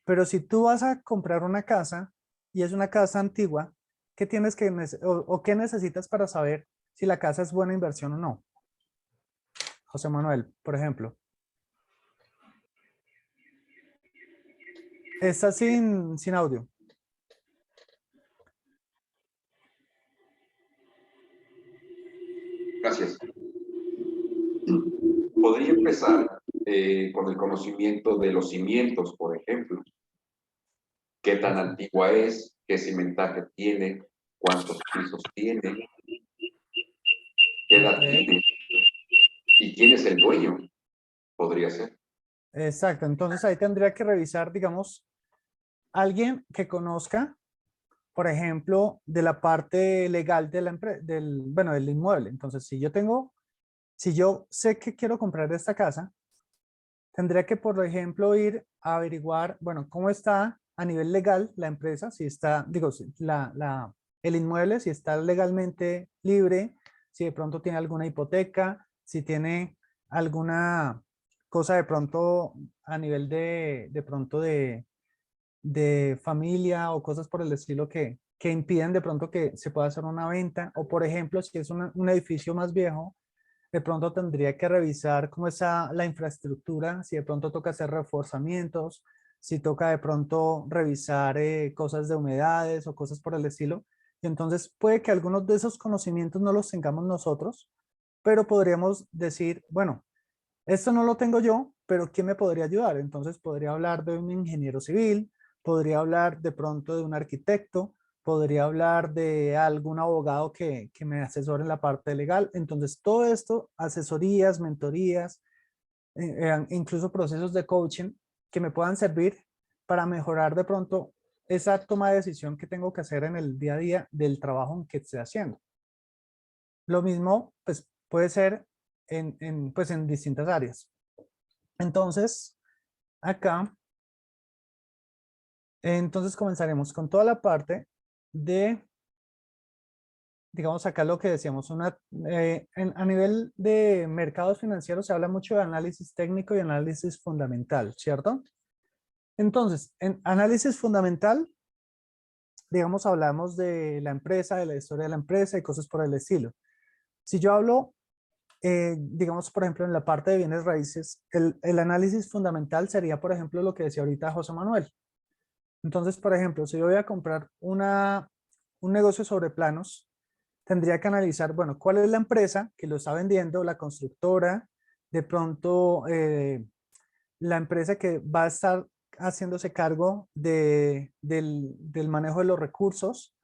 pero si tú vas a comprar una casa y es una casa antigua, ¿qué tienes que o qué necesitas para saber si la casa es buena inversión o no? José Manuel, por ejemplo. Está sin audio. Gracias. Podría empezar con el conocimiento de los cimientos, por ejemplo. ¿Qué tan antigua es? ¿Qué cimentaje tiene? ¿Cuántos pisos tiene? ¿Qué edad Ok. tiene? ¿Y quién es el dueño? Podría ser. Exacto, entonces ahí tendría que revisar, digamos, alguien que conozca, por ejemplo, de la parte legal de la bueno, del inmueble. Entonces, si yo sé que quiero comprar esta casa, tendría que, por ejemplo, ir a averiguar, bueno, cómo está a nivel legal la empresa, si está, digo, el inmueble, si está legalmente libre, si de pronto tiene alguna hipoteca, si tiene alguna cosa de pronto a nivel de pronto de familia o cosas por el estilo que impiden de pronto que se pueda hacer una venta. O por ejemplo, si es un edificio más viejo, de pronto tendría que revisar cómo está la infraestructura, si de pronto toca hacer reforzamientos, si toca de pronto revisar cosas de humedades o cosas por el estilo. Y entonces puede que algunos de esos conocimientos no los tengamos nosotros, pero podríamos decir, bueno, esto no lo tengo yo, pero ¿quién me podría ayudar? Entonces podría hablar de un ingeniero civil, podría hablar de pronto de un arquitecto, podría hablar de algún abogado que me asesore en la parte legal. Entonces todo esto, asesorías, mentorías, incluso procesos de coaching que me puedan servir para mejorar de pronto esa toma de decisión que tengo que hacer en el día a día del trabajo en que esté haciendo. Lo mismo, pues, puede ser pues, en distintas áreas. Entonces, acá, entonces comenzaremos con toda la parte de, digamos acá lo que decíamos, a nivel de mercados financieros se habla mucho de análisis técnico y análisis fundamental, ¿cierto? Entonces, en análisis fundamental, digamos, hablamos de la empresa, de la historia de la empresa y cosas por el estilo. Si yo hablo, digamos, por ejemplo, en la parte de bienes raíces, el análisis fundamental sería, por ejemplo, lo que decía ahorita José Manuel. Entonces, por ejemplo, si yo voy a comprar un negocio sobre planos, tendría que analizar, bueno, cuál es la empresa que lo está vendiendo, la constructora, de pronto la empresa que va a estar haciéndose cargo del manejo de los recursos,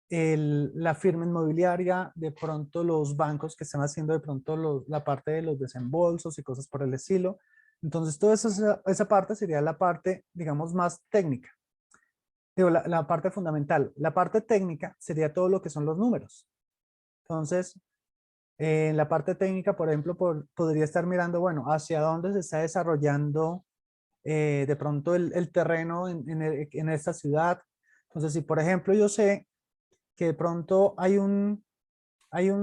la firma inmobiliaria, de pronto los bancos que están haciendo de pronto la parte de los desembolsos y cosas por el estilo. Entonces, toda esa parte sería la parte, digamos, más técnica. Digo, la parte fundamental. La parte técnica sería todo lo que son los números. Entonces, en la parte técnica, por ejemplo, podría estar mirando, bueno, hacia dónde se está desarrollando de pronto el terreno en esta ciudad. Entonces, si por ejemplo yo sé que de pronto hay un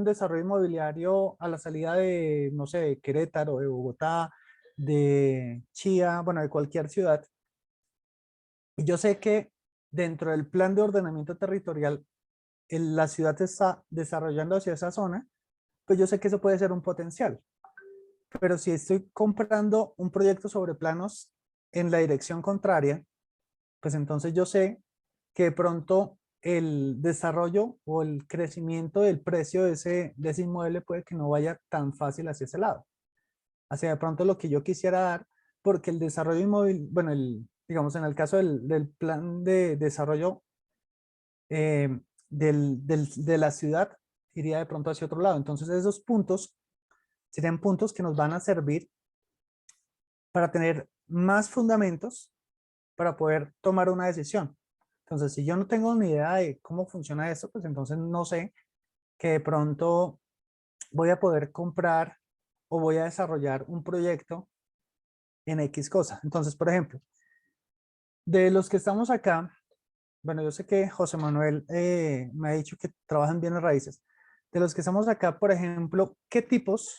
desarrollo inmobiliario a la salida de, no sé, de Querétaro, de Bogotá, de Chía, bueno, de cualquier ciudad, y yo sé que dentro del plan de ordenamiento territorial la ciudad se está desarrollando hacia esa zona, pues yo sé que eso puede ser un potencial. Pero si estoy comprando un proyecto sobre planos en la dirección contraria, pues entonces yo sé que de pronto el desarrollo o el crecimiento del precio de ese inmueble puede que no vaya tan fácil hacia ese lado. Hacia de pronto lo que yo quisiera dar, porque el desarrollo inmóvil, bueno, digamos en el caso del plan de desarrollo de la ciudad, iría de pronto hacia otro lado. Entonces esos puntos serían puntos que nos van a servir para tener más fundamentos para poder tomar una decisión. Entonces, si yo no tengo ni idea de cómo funciona esto, pues entonces no sé que de pronto voy a poder comprar o voy a desarrollar un proyecto en X cosa. Entonces, por ejemplo, de los que estamos acá, bueno, yo sé que José Manuel me ha dicho que trabaja en bienes raíces. De los que estamos acá, por ejemplo, ¿qué tipos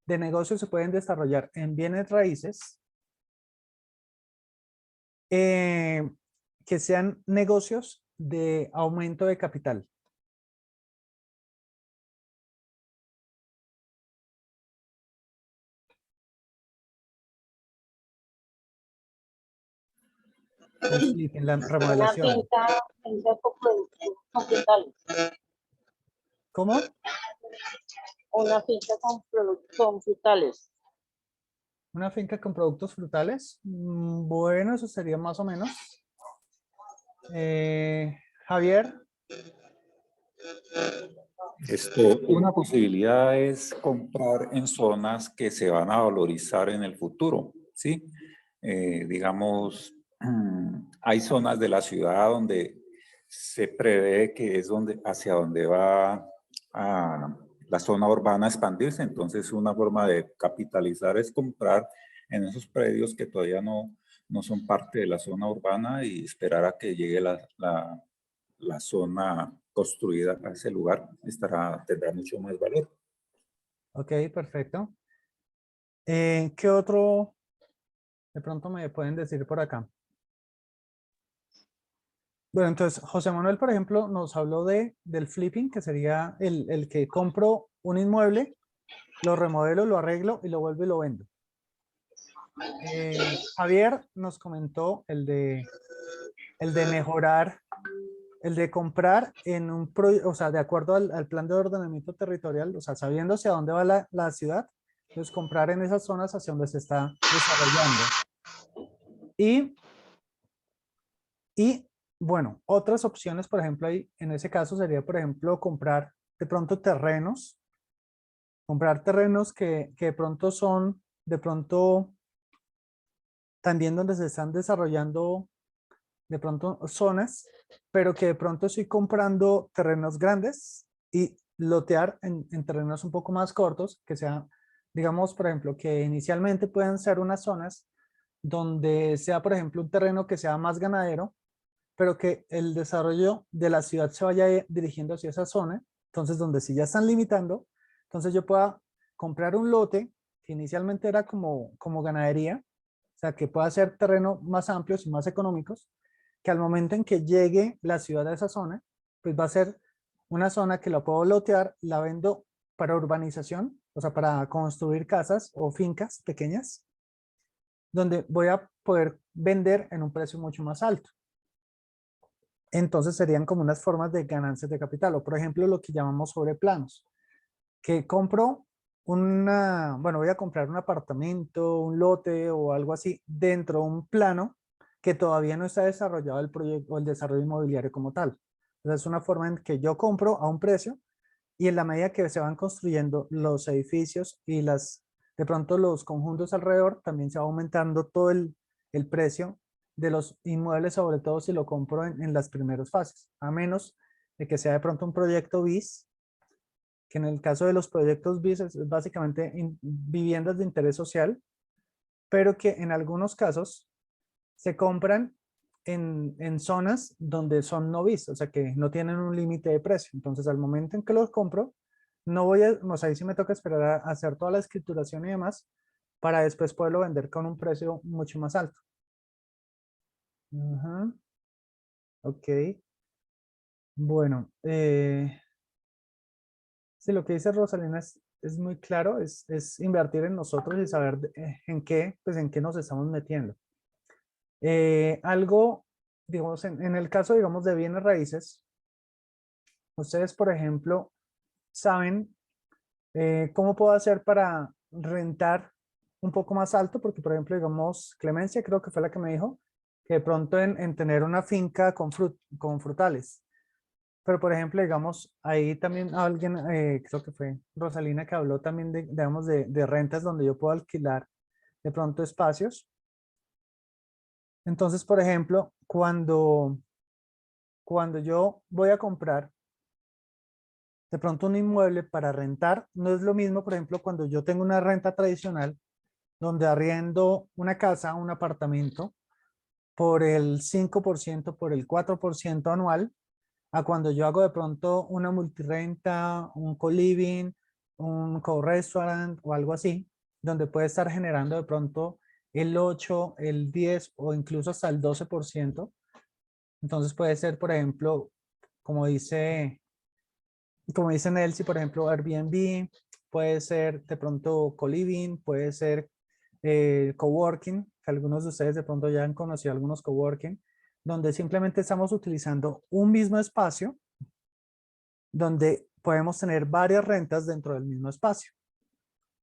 de negocios se pueden desarrollar en bienes raíces que sean negocios de aumento de capital? El flipping, la Una remodelación. finca con productos frutales. ¿Cómo? Una finca con frutales. ¿Una finca con productos frutales? Bueno, eso sería más o menos. Javier. Una posibilidad es comprar en zonas que se van a valorizar en el futuro, ¿sí? Digamos, hay zonas de la ciudad donde se prevé que es hacia donde va la zona urbana a expandirse. Entonces, una forma de capitalizar es comprar en esos predios que todavía no son parte de la zona urbana y esperar a que llegue la zona construida a ese lugar, tendrá mucho más valor. Ok, perfecto. ¿Qué otro de pronto me pueden decir por acá? Bueno, entonces José Manuel, por ejemplo, nos habló del flipping, que sería el que compro un inmueble, lo remodelo, lo arreglo y lo vuelvo y lo vendo. Javier nos comentó el de mejorar, el de comprar en un proyecto, o sea, de acuerdo al plan de ordenamiento territorial, o sea, sabiendo hacia dónde va la ciudad, pues comprar en esas zonas hacia donde se está desarrollando. Y bueno, otras opciones, por ejemplo, ahí, en ese caso sería, por ejemplo, comprar de pronto terrenos, que de pronto son, de pronto también donde se están desarrollando de pronto zonas, pero que de pronto estoy comprando terrenos grandes y lotear en terrenos un poco más cortos, que sea, digamos, por ejemplo, que inicialmente puedan ser unas zonas donde sea, por ejemplo, un terreno que sea más ganadero, pero que el desarrollo de la ciudad se vaya dirigiendo hacia esa zona, entonces donde si ya están limitando, entonces yo pueda comprar un lote que inicialmente era como ganadería, o sea, que pueda ser terreno más amplios y más económicos, que al momento en que llegue la ciudad a esa zona, pues va a ser una zona que la puedo lotear, la vendo para urbanización, o sea, para construir casas o fincas pequeñas, donde voy a poder vender en un precio mucho más alto. Entonces serían como unas formas de ganancias de capital, o por ejemplo lo que llamamos sobreplanos, que compro bueno, voy a comprar un apartamento, un lote o algo así dentro de un plano que todavía no está desarrollado el proyecto o el desarrollo inmobiliario como tal. Entonces es una forma en que yo compro a un precio y en la medida que se van construyendo los edificios y de pronto los conjuntos alrededor, también se va aumentando todo el precio de los inmuebles, sobre todo si lo compro en las primeras fases, a menos de que sea de pronto un proyecto BIS, que en el caso de los proyectos BIS es básicamente viviendas de interés social, pero que en algunos casos se compran en zonas donde son no BIS, o sea que no tienen un límite de precio. Entonces al momento en que los compro, no voy a, o sea, ahí sí me toca esperar a hacer toda la escrituración y demás, para después poderlo vender con un precio mucho más alto. Ajá, ok. Bueno, sí, lo que dice Rosalina es muy claro, es invertir en nosotros y saber en qué, pues en qué nos estamos metiendo. Algo, digamos, en el caso, digamos, de bienes raíces, ustedes, por ejemplo, saben cómo puedo hacer para rentar un poco más alto, porque, por ejemplo, digamos, Clemencia creo que fue la que me dijo que de pronto en tener una finca con frutales. Pero, por ejemplo, digamos, ahí también alguien, creo que fue Rosalina, que habló también de, digamos, de rentas donde yo puedo alquilar de pronto espacios. Entonces, por ejemplo, cuando yo voy a comprar de pronto un inmueble para rentar, no es lo mismo, por ejemplo, cuando yo tengo una renta tradicional, donde arriendo una casa, un apartamento, por el 5%, por el 4% anual, a cuando yo hago de pronto una multirenta, un co-living, un co-restaurant o algo así, donde puede estar generando de pronto el 8, el 10 o incluso hasta el 12%. Entonces puede ser, por ejemplo, como dice Nelcy, por ejemplo, Airbnb, puede ser de pronto co-living, puede ser coworking, que algunos de ustedes de pronto ya han conocido algunos coworking, donde simplemente estamos utilizando un mismo espacio donde podemos tener varias rentas dentro del mismo espacio.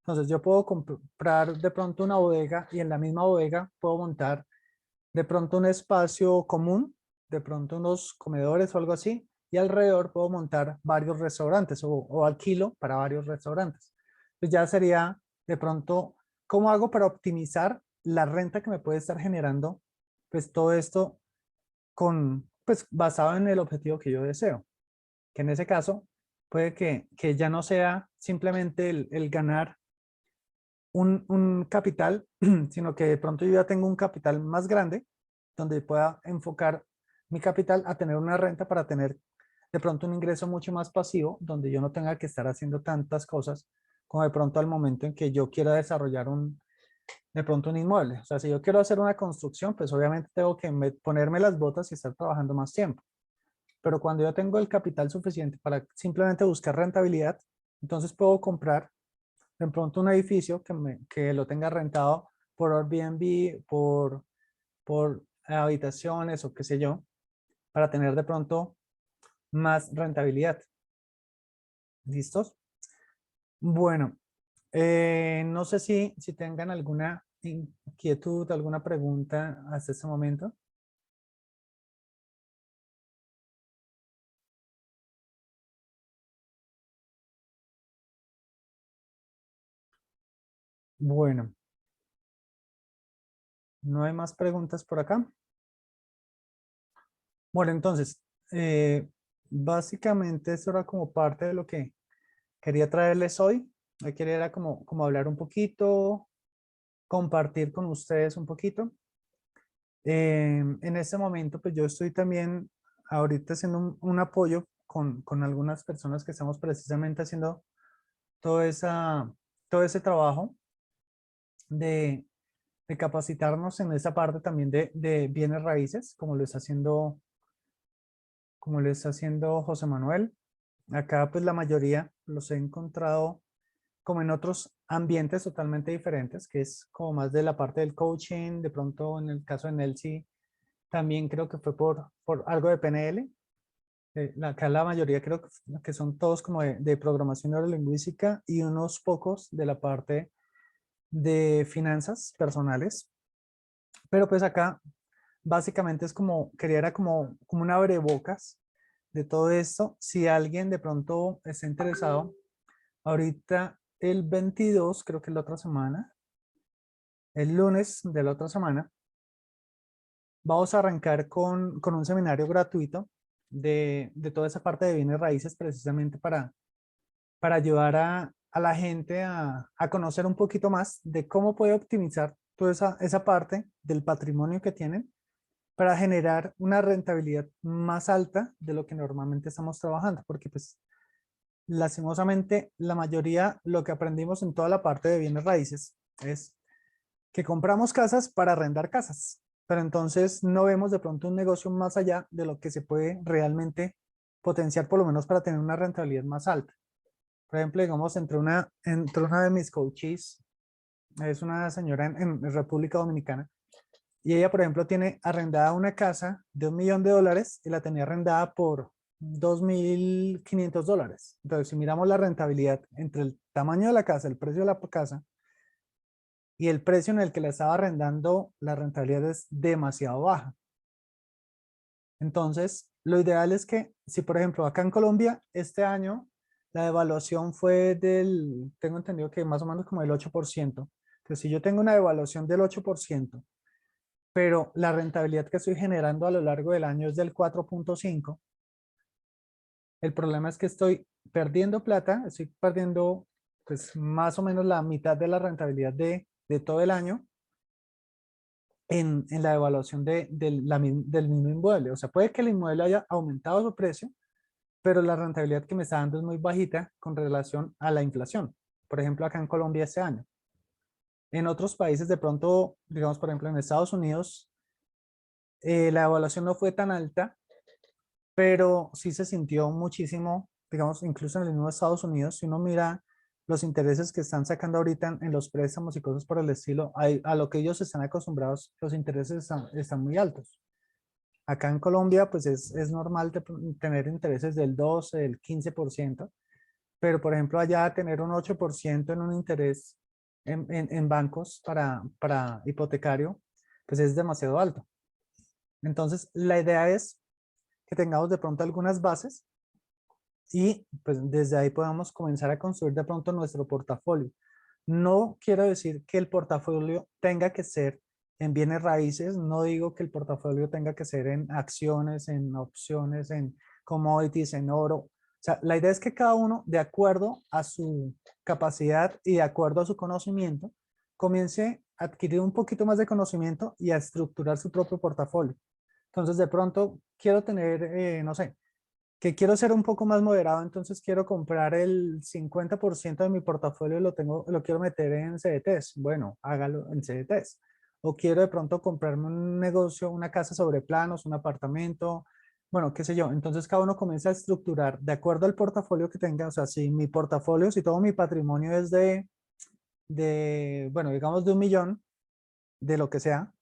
Entonces yo puedo comprar de pronto una bodega y en la misma bodega puedo montar de pronto un espacio común, de pronto unos comedores o algo así, y alrededor puedo montar varios restaurantes o alquilo para varios restaurantes. Pues ya sería de pronto, ¿cómo hago para optimizar la renta que me puede estar generando? Pues todo esto pues basado en el objetivo que yo deseo, que en ese caso puede que ya no sea simplemente el ganar un capital, sino que de pronto yo ya tengo un capital más grande donde pueda enfocar mi capital a tener una renta para tener de pronto un ingreso mucho más pasivo, donde yo no tenga que estar haciendo tantas cosas como de pronto al momento en que yo quiera desarrollar de pronto un inmueble. O sea, si yo quiero hacer una construcción, pues obviamente tengo que ponerme las botas y estar trabajando más tiempo. Pero cuando yo tengo el capital suficiente para simplemente buscar rentabilidad, entonces puedo comprar de pronto un edificio que lo tenga rentado por Airbnb, por habitaciones o qué sé yo, para tener de pronto más rentabilidad. ¿Listos? Bueno, no sé si tengan alguna inquietud, alguna pregunta hasta este momento. Bueno, no hay más preguntas por acá. Bueno, entonces, básicamente esto era como parte de lo que quería traerles hoy. Hoy quería era como hablar un poquito, compartir con ustedes un poquito. En este momento, pues yo estoy también ahorita haciendo un apoyo con algunas personas que estamos precisamente haciendo todo, todo ese trabajo de, de capacitarnos en esa parte también de bienes raíces, como lo está haciendo José Manuel. Acá pues la mayoría los he encontrado como en otros ambientes totalmente diferentes, que es como más de la parte del coaching. De pronto en el caso de Nelsi también creo que fue por algo de PNL. Acá la mayoría creo que son todos como de programación neurolingüística y unos pocos de la parte de finanzas personales. Pero pues acá básicamente es como, quería era como un abrebocas de todo esto. Si alguien de pronto está interesado, ahorita el 22, creo que es la otra semana, el lunes de la otra semana, vamos a arrancar con un seminario gratuito de toda esa parte de bienes raíces precisamente para ayudar a la gente a conocer un poquito más de cómo puede optimizar toda esa parte del patrimonio que tienen para generar una rentabilidad más alta de lo que normalmente estamos trabajando, porque pues lastimosamente la mayoría lo que aprendimos en toda la parte de bienes raíces es que compramos casas para arrendar casas, pero entonces no vemos de pronto un negocio más allá de lo que se puede realmente potenciar, por lo menos para tener una rentabilidad más alta. Por ejemplo, digamos, entre una de mis coaches, es una señora en República Dominicana, y ella, por ejemplo, tiene arrendada una casa de $1.000.000 y la tenía arrendada por $2.500. Entonces, si miramos la rentabilidad entre el tamaño de la casa, el precio de la casa y el precio en el que la estaba arrendando, la rentabilidad es demasiado baja. Entonces, lo ideal es que si, por ejemplo, acá en Colombia, este año, la devaluación fue tengo entendido que más o menos como del 8%. Entonces, si yo tengo una devaluación del 8%, pero la rentabilidad que estoy generando a lo largo del año es del 4.5%, el problema es que estoy perdiendo plata, estoy perdiendo pues más o menos la mitad de la rentabilidad de todo el año en la evaluación del mismo inmueble. O sea, puede que el inmueble haya aumentado su precio, pero la rentabilidad que me está dando es muy bajita con relación a la inflación. Por ejemplo, acá en Colombia este año. En otros países de pronto, digamos por ejemplo en Estados Unidos, la evaluación no fue tan alta, pero sí se sintió muchísimo, digamos, incluso en el mismo Estados Unidos. Si uno mira los intereses que están sacando ahorita en los préstamos y cosas por el estilo, a lo que ellos están acostumbrados, los intereses están muy altos. Acá en Colombia, pues es normal tener intereses del 12, del 15%, pero por ejemplo allá tener un 8% en un interés en bancos para hipotecario, pues es demasiado alto. Entonces, la idea es que tengamos de pronto algunas bases y pues desde ahí podamos comenzar a construir de pronto nuestro portafolio. No quiero decir que el portafolio tenga que ser en bienes raíces, no digo que el portafolio tenga que ser en acciones, en opciones, en commodities, en oro. O sea, la idea es que cada uno, de acuerdo a su capacidad y de acuerdo a su conocimiento, comience a adquirir un poquito más de conocimiento y a estructurar su propio portafolio. Entonces, de pronto, quiero tener, no sé, que quiero ser un poco más moderado, entonces quiero comprar el 50% de mi portafolio y lo quiero meter en CDTs. Bueno, hágalo en CDTs. O quiero de pronto comprarme un negocio, una casa sobre planos, un apartamento, bueno, qué sé yo. Entonces cada uno comienza a estructurar de acuerdo al portafolio que tenga. O sea, si mi portafolio, si todo mi patrimonio es bueno, digamos de 1 millón, de lo que sea,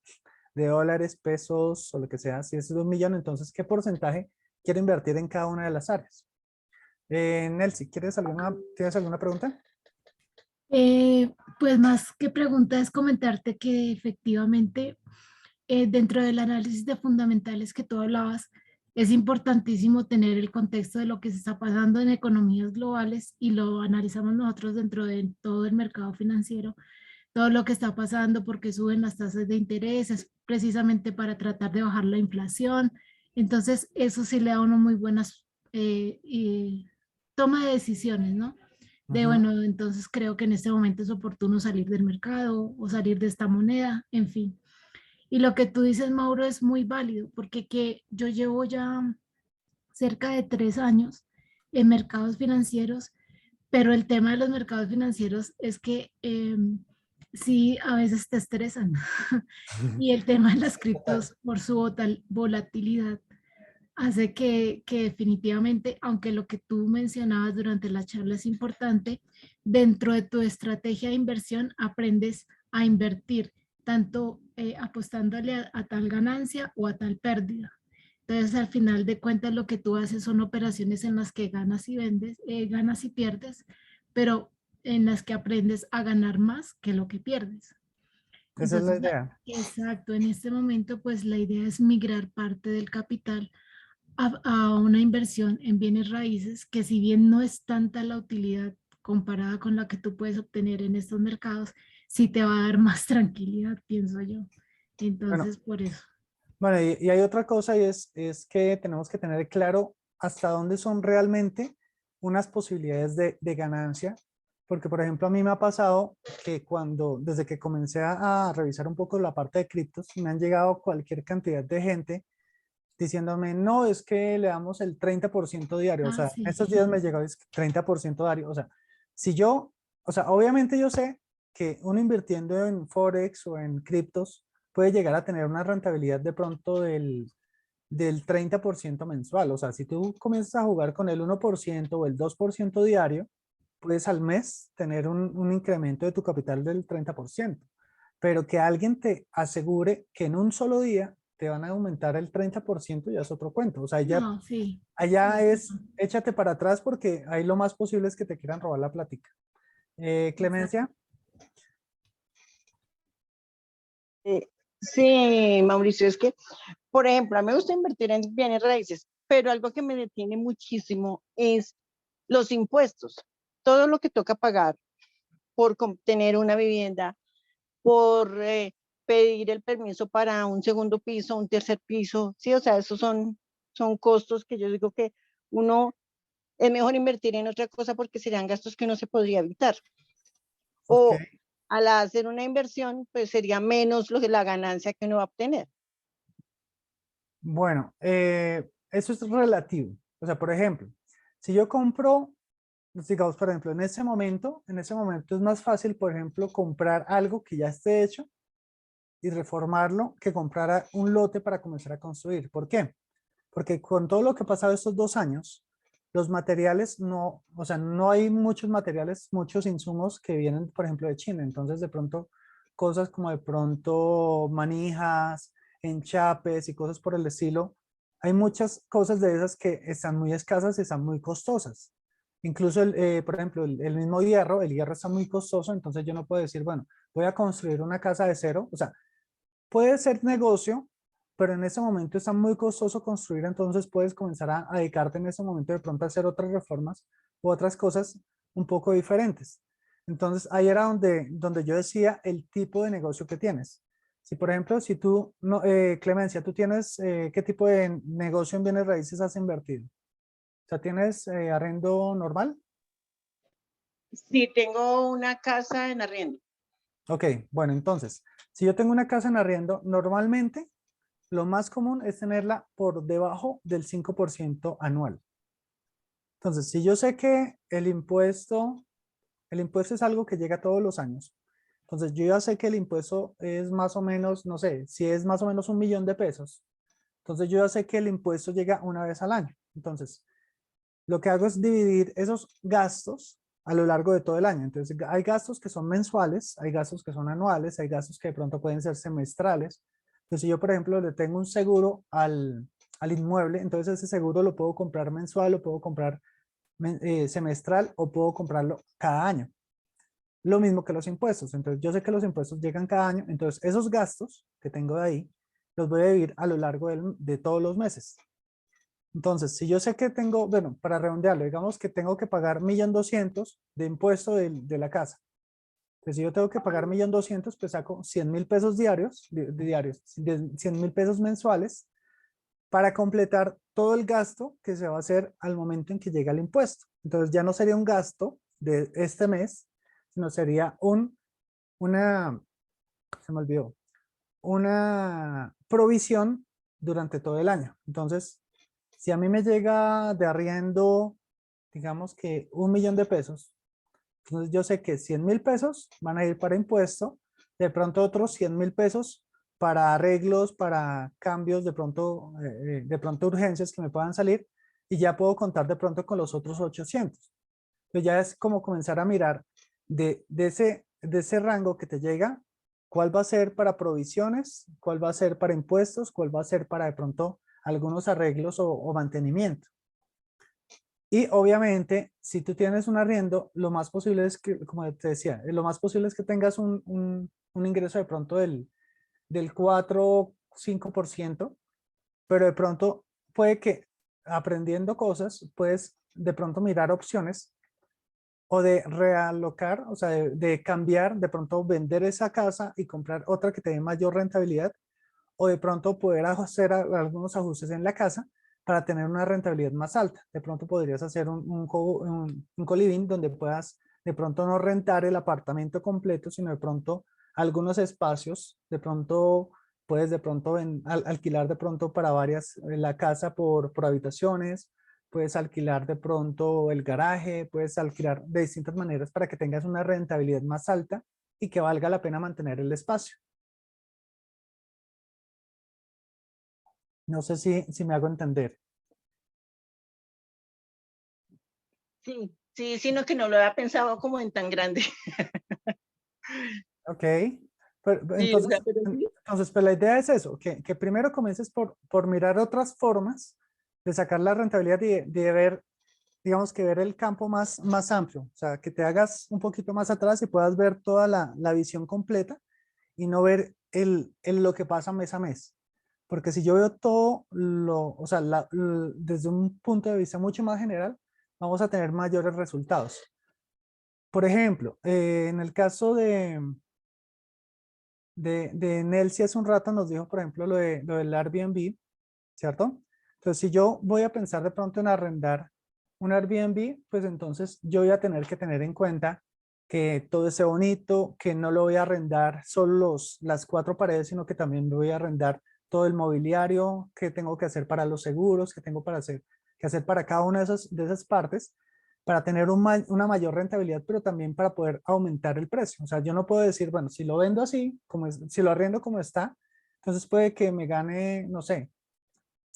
de dólares, pesos o lo que sea, si es de 1.000.000, entonces, ¿qué porcentaje quiero invertir en cada una de las áreas? Nelcy, ¿tienes alguna pregunta? Pues más que pregunta es comentarte que efectivamente dentro del análisis de fundamentales que tú hablabas, es importantísimo tener el contexto de lo que se está pasando en economías globales y lo analizamos nosotros dentro de todo el mercado financiero, todo lo que está pasando, porque suben las tasas de interés, es precisamente para tratar de bajar la inflación. Entonces, eso sí le da a uno muy buenas toma de decisiones, ¿no? De Ujú. bueno, entonces creo que en este momento es oportuno salir del mercado o salir de esta moneda, en fin. Y lo que tú dices, Mauro, es muy válido, porque que yo llevo ya cerca de 3 años en mercados financieros, pero el tema de los mercados financieros es que sí, a veces te estresan. Y el tema de las criptos, por su volatilidad, hace que definitivamente, aunque lo que tú mencionabas durante la charla es importante, dentro de tu estrategia de inversión aprendes a invertir, tanto apostándole a tal ganancia o a tal pérdida. Entonces, al final de cuentas, lo que tú haces son operaciones en las que ganas y vendes, ganas y pierdes, pero en las que aprendes a ganar más que lo que pierdes. Esa es la Entonces, idea. exacto, en este momento, pues la idea es migrar parte del capital a una inversión en bienes raíces, que si bien no es tanta la utilidad comparada con la que tú puedes obtener en estos mercados, sí te va a dar más tranquilidad, pienso yo. Bueno, Entonces, por eso. bueno, y hay otra cosa y es que tenemos que tener claro hasta dónde son realmente unas posibilidades de ganancia, porque por ejemplo a mí me ha pasado que desde que comencé a revisar un poco la parte de criptos, me han llegado cualquier cantidad de gente diciéndome, no, es que le damos el 30% diario, o Ah, sea, sí. estos días me llegó es 30% diario, o sea, si yo, o sea, obviamente yo sé que uno invirtiendo en Forex o en criptos puede llegar a tener una rentabilidad de pronto del 30% mensual, o sea, si tú comienzas a jugar con el 1% o el 2% diario, puedes al mes tener un incremento de tu capital del 30%, pero que alguien te asegure que en un solo día te van a aumentar el 30% ya es otro cuento. O sea, ya, No, sí. allá es échate para atrás porque ahí lo más posible es que te quieran robar la plática. Exacto. Clemencia, Sí, Mauricio, es que, por ejemplo, a mí me gusta invertir en bienes raíces, pero algo que me detiene muchísimo es los impuestos. Todo lo que toca pagar por tener una vivienda, por pedir el permiso para un segundo piso, un tercer piso, sí, o sea, esos son costos que yo digo que uno es mejor invertir en otra cosa porque serían gastos que uno se podría evitar. ok. O al hacer una inversión, pues sería menos la ganancia que uno va a obtener. Bueno, eso es relativo. O sea, por ejemplo, si yo compro, digamos, por ejemplo, en ese momento es más fácil, por ejemplo, comprar algo que ya esté hecho y reformarlo que comprar un lote para comenzar a construir. ¿Por qué? Porque con todo lo que ha pasado estos 2 años, los materiales no, o sea, no hay muchos materiales, muchos insumos que vienen, por ejemplo, de China. Entonces, de pronto, cosas como de pronto manijas, enchapes y cosas por el estilo, hay muchas cosas de esas que están muy escasas y están muy costosas. Incluso, por ejemplo, el mismo hierro, el hierro está muy costoso, entonces yo no puedo decir, bueno, voy a construir una casa de cero. O sea, puede ser negocio, pero en ese momento está muy costoso construir, entonces puedes comenzar a dedicarte en ese momento de pronto a hacer otras reformas u otras cosas un poco diferentes. Entonces ahí era donde yo decía el tipo de negocio que tienes. Si por ejemplo, si tú, no, Clemencia, tú tienes, ¿qué tipo de negocio en bienes raíces has invertido? O sea, ¿tienes arrendo normal? Sí, tengo una casa en arriendo. Ok, bueno, entonces, si yo tengo una casa en arriendo, normalmente lo más común es tenerla por debajo del 5% anual. Entonces, si yo sé que el impuesto es algo que llega todos los años, entonces yo ya sé que el impuesto es más o menos, no sé, si es más o menos 1.000.000 de pesos, entonces yo ya sé que el impuesto llega una vez al año. Entonces, lo que hago es dividir esos gastos a lo largo de todo el año. Entonces hay gastos que son mensuales, hay gastos que son anuales, hay gastos que de pronto pueden ser semestrales. Entonces si yo, por ejemplo, le tengo un seguro al inmueble, entonces ese seguro lo puedo comprar mensual, lo puedo comprar semestral o puedo comprarlo cada año. Lo mismo que los impuestos. Entonces yo sé que los impuestos llegan cada año, entonces esos gastos que tengo de ahí los voy a dividir a lo largo de todos los meses. Entonces, si yo sé que tengo, bueno, para redondearlo, digamos que tengo que pagar 1.200.000 de impuesto de la casa. Entonces, si yo tengo que pagar 1.200.000, pues saco 100.000 pesos diarios, diarios, 100.000 pesos mensuales para completar todo el gasto que se va a hacer al momento en que llega el impuesto. Entonces, ya no sería un gasto de este mes, sino sería se me olvidó, una provisión durante todo el año. Entonces, si a mí me llega de arriendo, digamos que 1.000.000 de pesos, entonces yo sé que 100.000 pesos van a ir para impuesto, de pronto otros 100.000 pesos para arreglos, para cambios, de pronto urgencias que me puedan salir, y ya puedo contar de pronto con los otros 800. Pues ya es como comenzar a mirar de ese rango que te llega, cuál va a ser para provisiones, cuál va a ser para impuestos, cuál va a ser para de pronto algunos arreglos o mantenimiento. Y obviamente, si tú tienes un arriendo, lo más posible es que, como te decía, lo más posible es que tengas un ingreso de pronto del 4 o 5%, pero de pronto puede que aprendiendo cosas, puedes de pronto mirar opciones o de realocar, o sea, de cambiar, de pronto vender esa casa y comprar otra que te dé mayor rentabilidad, o de pronto poder hacer algunos ajustes en la casa para tener una rentabilidad más alta. De pronto podrías hacer un co-living donde puedas de pronto no rentar el apartamento completo, sino de pronto algunos espacios, de pronto puedes de pronto alquilar de pronto para varias, la casa por habitaciones, puedes alquilar de pronto el garaje, puedes alquilar de distintas maneras para que tengas una rentabilidad más alta y que valga la pena mantener el espacio. No sé si me hago entender. Sí, sí, sino que no lo había pensado como en tan grande. Ok. Sí, o sea, pero sí. Entonces, pues la idea es eso, que primero comiences por mirar otras formas de sacar la rentabilidad y de ver, digamos que ver el campo más amplio. O sea, que te hagas un poquito más atrás y puedas ver toda la visión completa y no ver lo que pasa mes a mes. Porque si yo veo todo o sea, desde un punto de vista mucho más general, vamos a tener mayores resultados. Por ejemplo, en el caso de Nelcy hace un rato nos dijo, por ejemplo, lo del Airbnb, ¿cierto? Entonces, si yo voy a pensar de pronto en arrendar un Airbnb, pues entonces yo voy a tener que tener en cuenta que todo esté bonito, que no lo voy a arrendar solo las 4 paredes, sino que también voy a arrendar todo el mobiliario, que tengo que hacer para los seguros, que tengo que hacer para cada una de esas partes, para tener una mayor rentabilidad, pero también para poder aumentar el precio. O sea, yo no puedo decir, bueno, si lo vendo así, si lo arriendo como está, entonces puede que me gane, no sé,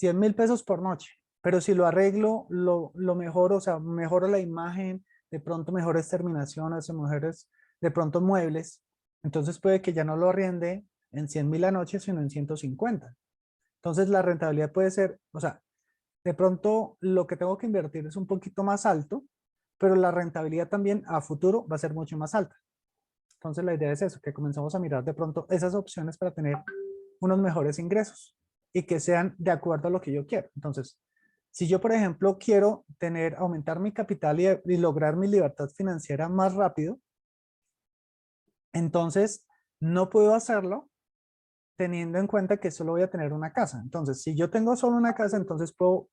100.000 pesos por noche, pero si lo arreglo, lo mejoro, o sea, mejoro la imagen, de pronto mejores terminaciones, mejores, de pronto muebles, entonces puede que ya no lo arriende en 100.000 la noche, sino en 150. Entonces la rentabilidad puede ser, o sea, de pronto lo que tengo que invertir es un poquito más alto, pero la rentabilidad también a futuro va a ser mucho más alta. Entonces la idea es eso, que comenzamos a mirar de pronto esas opciones para tener unos mejores ingresos y que sean de acuerdo a lo que yo quiero. Entonces, si yo, por ejemplo, quiero aumentar mi capital y lograr mi libertad financiera más rápido, entonces no puedo hacerlo teniendo en cuenta que solo voy a tener una casa. Entonces, si yo tengo solo una casa, entonces puedo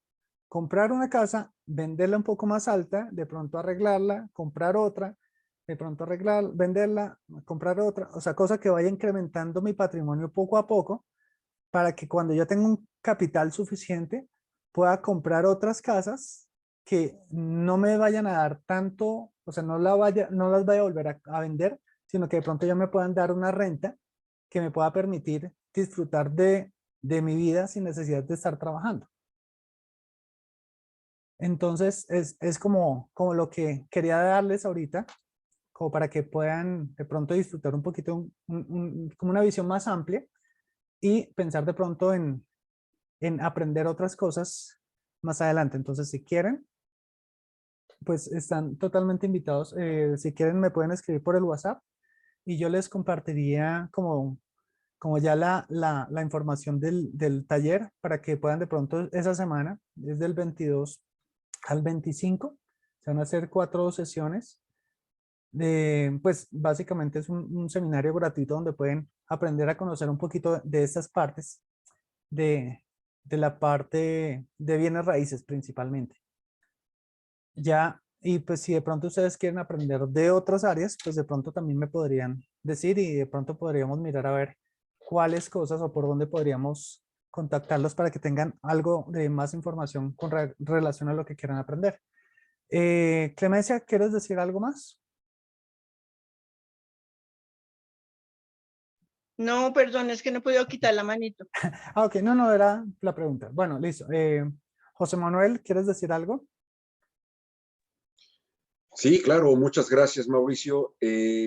comprar una casa, venderla un poco más alta, de pronto arreglarla, comprar otra, de pronto arreglar, venderla, comprar otra, o sea, cosa que vaya incrementando mi patrimonio poco a poco para que cuando yo tenga un capital suficiente pueda comprar otras casas que no me vayan a dar tanto, o sea, no las vaya a volver a vender, sino que de pronto ya me puedan dar una renta que me pueda permitir disfrutar de mi vida sin necesidad de estar trabajando. Entonces, es como lo que quería darles ahorita, como para que puedan de pronto disfrutar un poquito, como una visión más amplia y pensar de pronto en aprender otras cosas más adelante. Entonces, si quieren, pues están totalmente invitados. Si quieren, me pueden escribir por el WhatsApp y yo les compartiría como ya la información del taller para que puedan de pronto esa semana, es del 22 al 25, se van a hacer 4 sesiones. Pues básicamente es un seminario gratuito donde pueden aprender a conocer un poquito de estas partes, de la parte de bienes raíces principalmente. Ya, y pues si de pronto ustedes quieren aprender de otras áreas, pues de pronto también me podrían decir y de pronto podríamos mirar a ver cuáles cosas o por dónde podríamos contactarlos para que tengan algo de más información con relación a lo que quieran aprender. Clemencia, ¿quieres decir algo más? No, perdón, es que no he podido quitar la manito. Ah, ok, no era la pregunta. Bueno, listo. José Manuel, ¿quieres decir algo? Sí, claro, muchas gracias, Mauricio.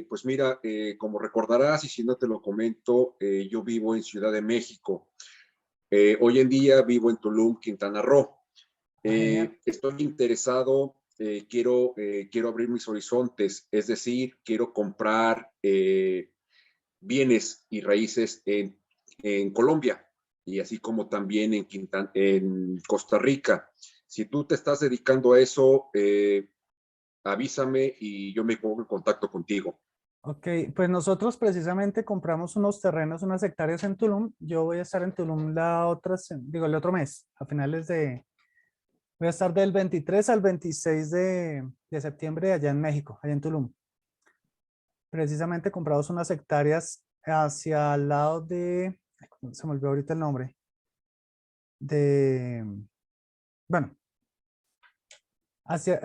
Pues mira, como recordarás, y si no te lo comento, yo vivo en Ciudad de México. Hoy en día vivo en Tulum, Quintana Roo. Genial. Estoy interesado, quiero abrir mis horizontes, es decir, quiero comprar bienes y raíces en Colombia y así como también en Costa Rica. Si tú te estás dedicando a eso, avísame y yo me pongo en contacto contigo. Ok, pues nosotros precisamente compramos unos terrenos, unas hectáreas en Tulum. Yo voy a estar en Tulum el otro mes, a finales voy a estar del 23 al 26 de septiembre allá en México, allá en Tulum. Precisamente compramos unas hectáreas hacia el lado se me olvidó ahorita el nombre, de, bueno,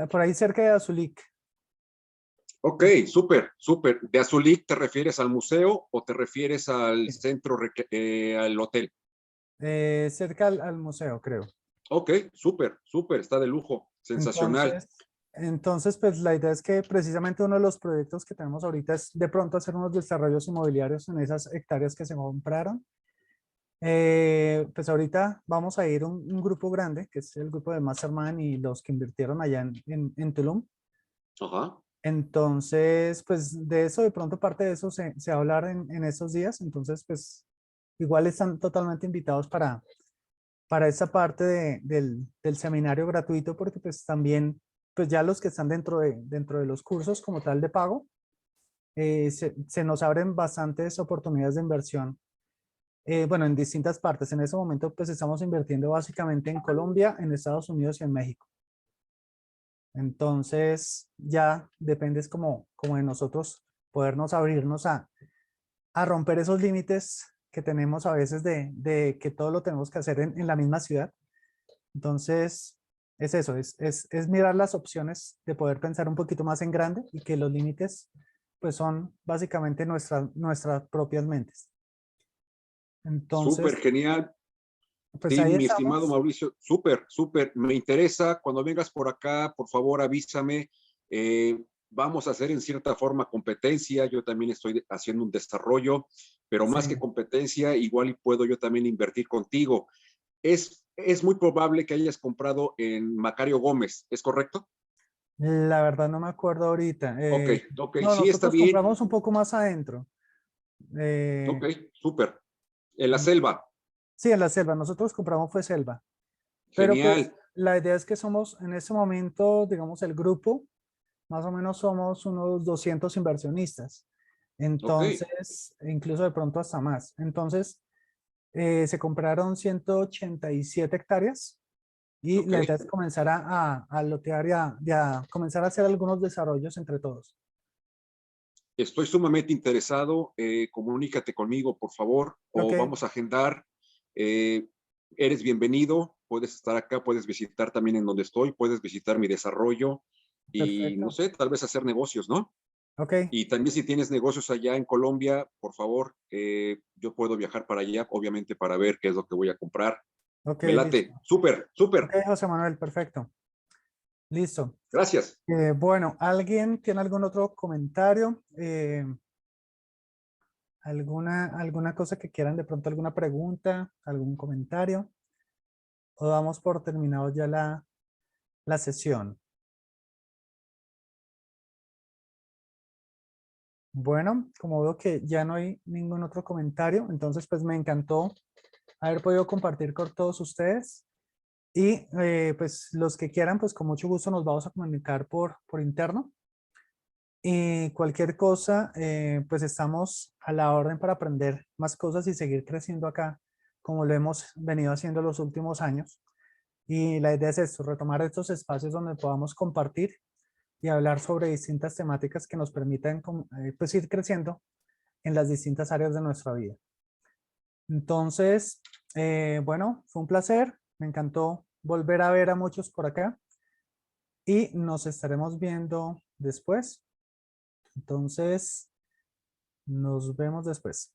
por ahí cerca de Azulik. Ok, súper, súper. ¿De Azulik te refieres al museo o te refieres al centro, al hotel? Cerca al museo, creo. Ok, súper, súper, está de lujo, sensacional. Entonces, pues la idea es que precisamente uno de los proyectos que tenemos ahorita es de pronto hacer unos desarrollos inmobiliarios en esas hectáreas que se compraron. Pues ahorita vamos a ir un grupo grande, que es el grupo de Mastermind y los que invirtieron allá en Tulum. Ajá. Entonces, pues de eso, de pronto parte de eso se va a hablar en estos días. Entonces, pues igual están totalmente invitados para esa parte del seminario gratuito, porque pues también, pues ya los que están dentro de los cursos como tal de pago, se nos abren bastantes oportunidades de inversión, bueno, en distintas partes. En ese momento, pues estamos invirtiendo básicamente en Colombia, en Estados Unidos y en México. Entonces, ya depende es como de nosotros podernos abrirnos a romper esos límites que tenemos a veces de que todo lo tenemos que hacer en la misma ciudad. Entonces, es eso, es mirar las opciones de poder pensar un poquito más en grande y que los límites pues son básicamente nuestras propias mentes. Entonces, Súper genial. pues Sí, ahí mi estimado estamos. Mauricio, súper, súper. Me interesa. Cuando vengas por acá, por favor, avísame. Vamos a hacer en cierta forma competencia. Yo también estoy haciendo un desarrollo, pero más que Sí, competencia, igual y puedo yo también invertir contigo. Es muy probable que hayas comprado en Macario Gómez, ¿es correcto? la verdad no me acuerdo ahorita. Ok, ok, No, sí está nosotros bien. compramos un poco más adentro. Ok, Eh, súper. En la selva, sí, en la selva. Nosotros compramos fue selva. Pero pues genial. la idea es que somos en este momento, digamos, el grupo, más o menos somos unos 200 inversionistas. Ok, Entonces, incluso de pronto hasta más. Entonces, se compraron 187 hectáreas y ok. la idea es comenzar a lotear y a comenzar a hacer algunos desarrollos entre todos. Estoy sumamente interesado. Comunícate conmigo, por favor, Ok, o vamos a agendar. Eh, Eres bienvenido. Puedes estar acá, puedes visitar también en donde estoy, puedes visitar mi desarrollo y no perfecto. sé, tal vez hacer negocios, ¿no? Ok, Y también si tienes negocios allá en Colombia, por favor, yo puedo viajar para allá, obviamente para ver qué es lo que voy a comprar. ok, Me listo. late. Súper, súper. Ok, José Manuel, perfecto. Listo. Gracias. Bueno, ¿alguien tiene algún otro comentario? ¿Alguna cosa que quieran de pronto, alguna pregunta, algún comentario? ¿O damos por terminado ya la sesión? Bueno, como veo que ya no hay ningún otro comentario, entonces pues me encantó haber podido compartir con todos ustedes. Y pues los que quieran, pues con mucho gusto nos vamos a comunicar por interno. Y cualquier cosa, pues estamos a la orden para aprender más cosas y seguir creciendo acá, como lo hemos venido haciendo los últimos años. Y la idea es esto, retomar estos espacios donde podamos compartir y hablar sobre distintas temáticas que nos permitan pues ir creciendo en las distintas áreas de nuestra vida. Entonces, bueno, fue un placer. Me encantó volver a ver a muchos por acá y nos estaremos viendo después. Entonces, nos vemos después.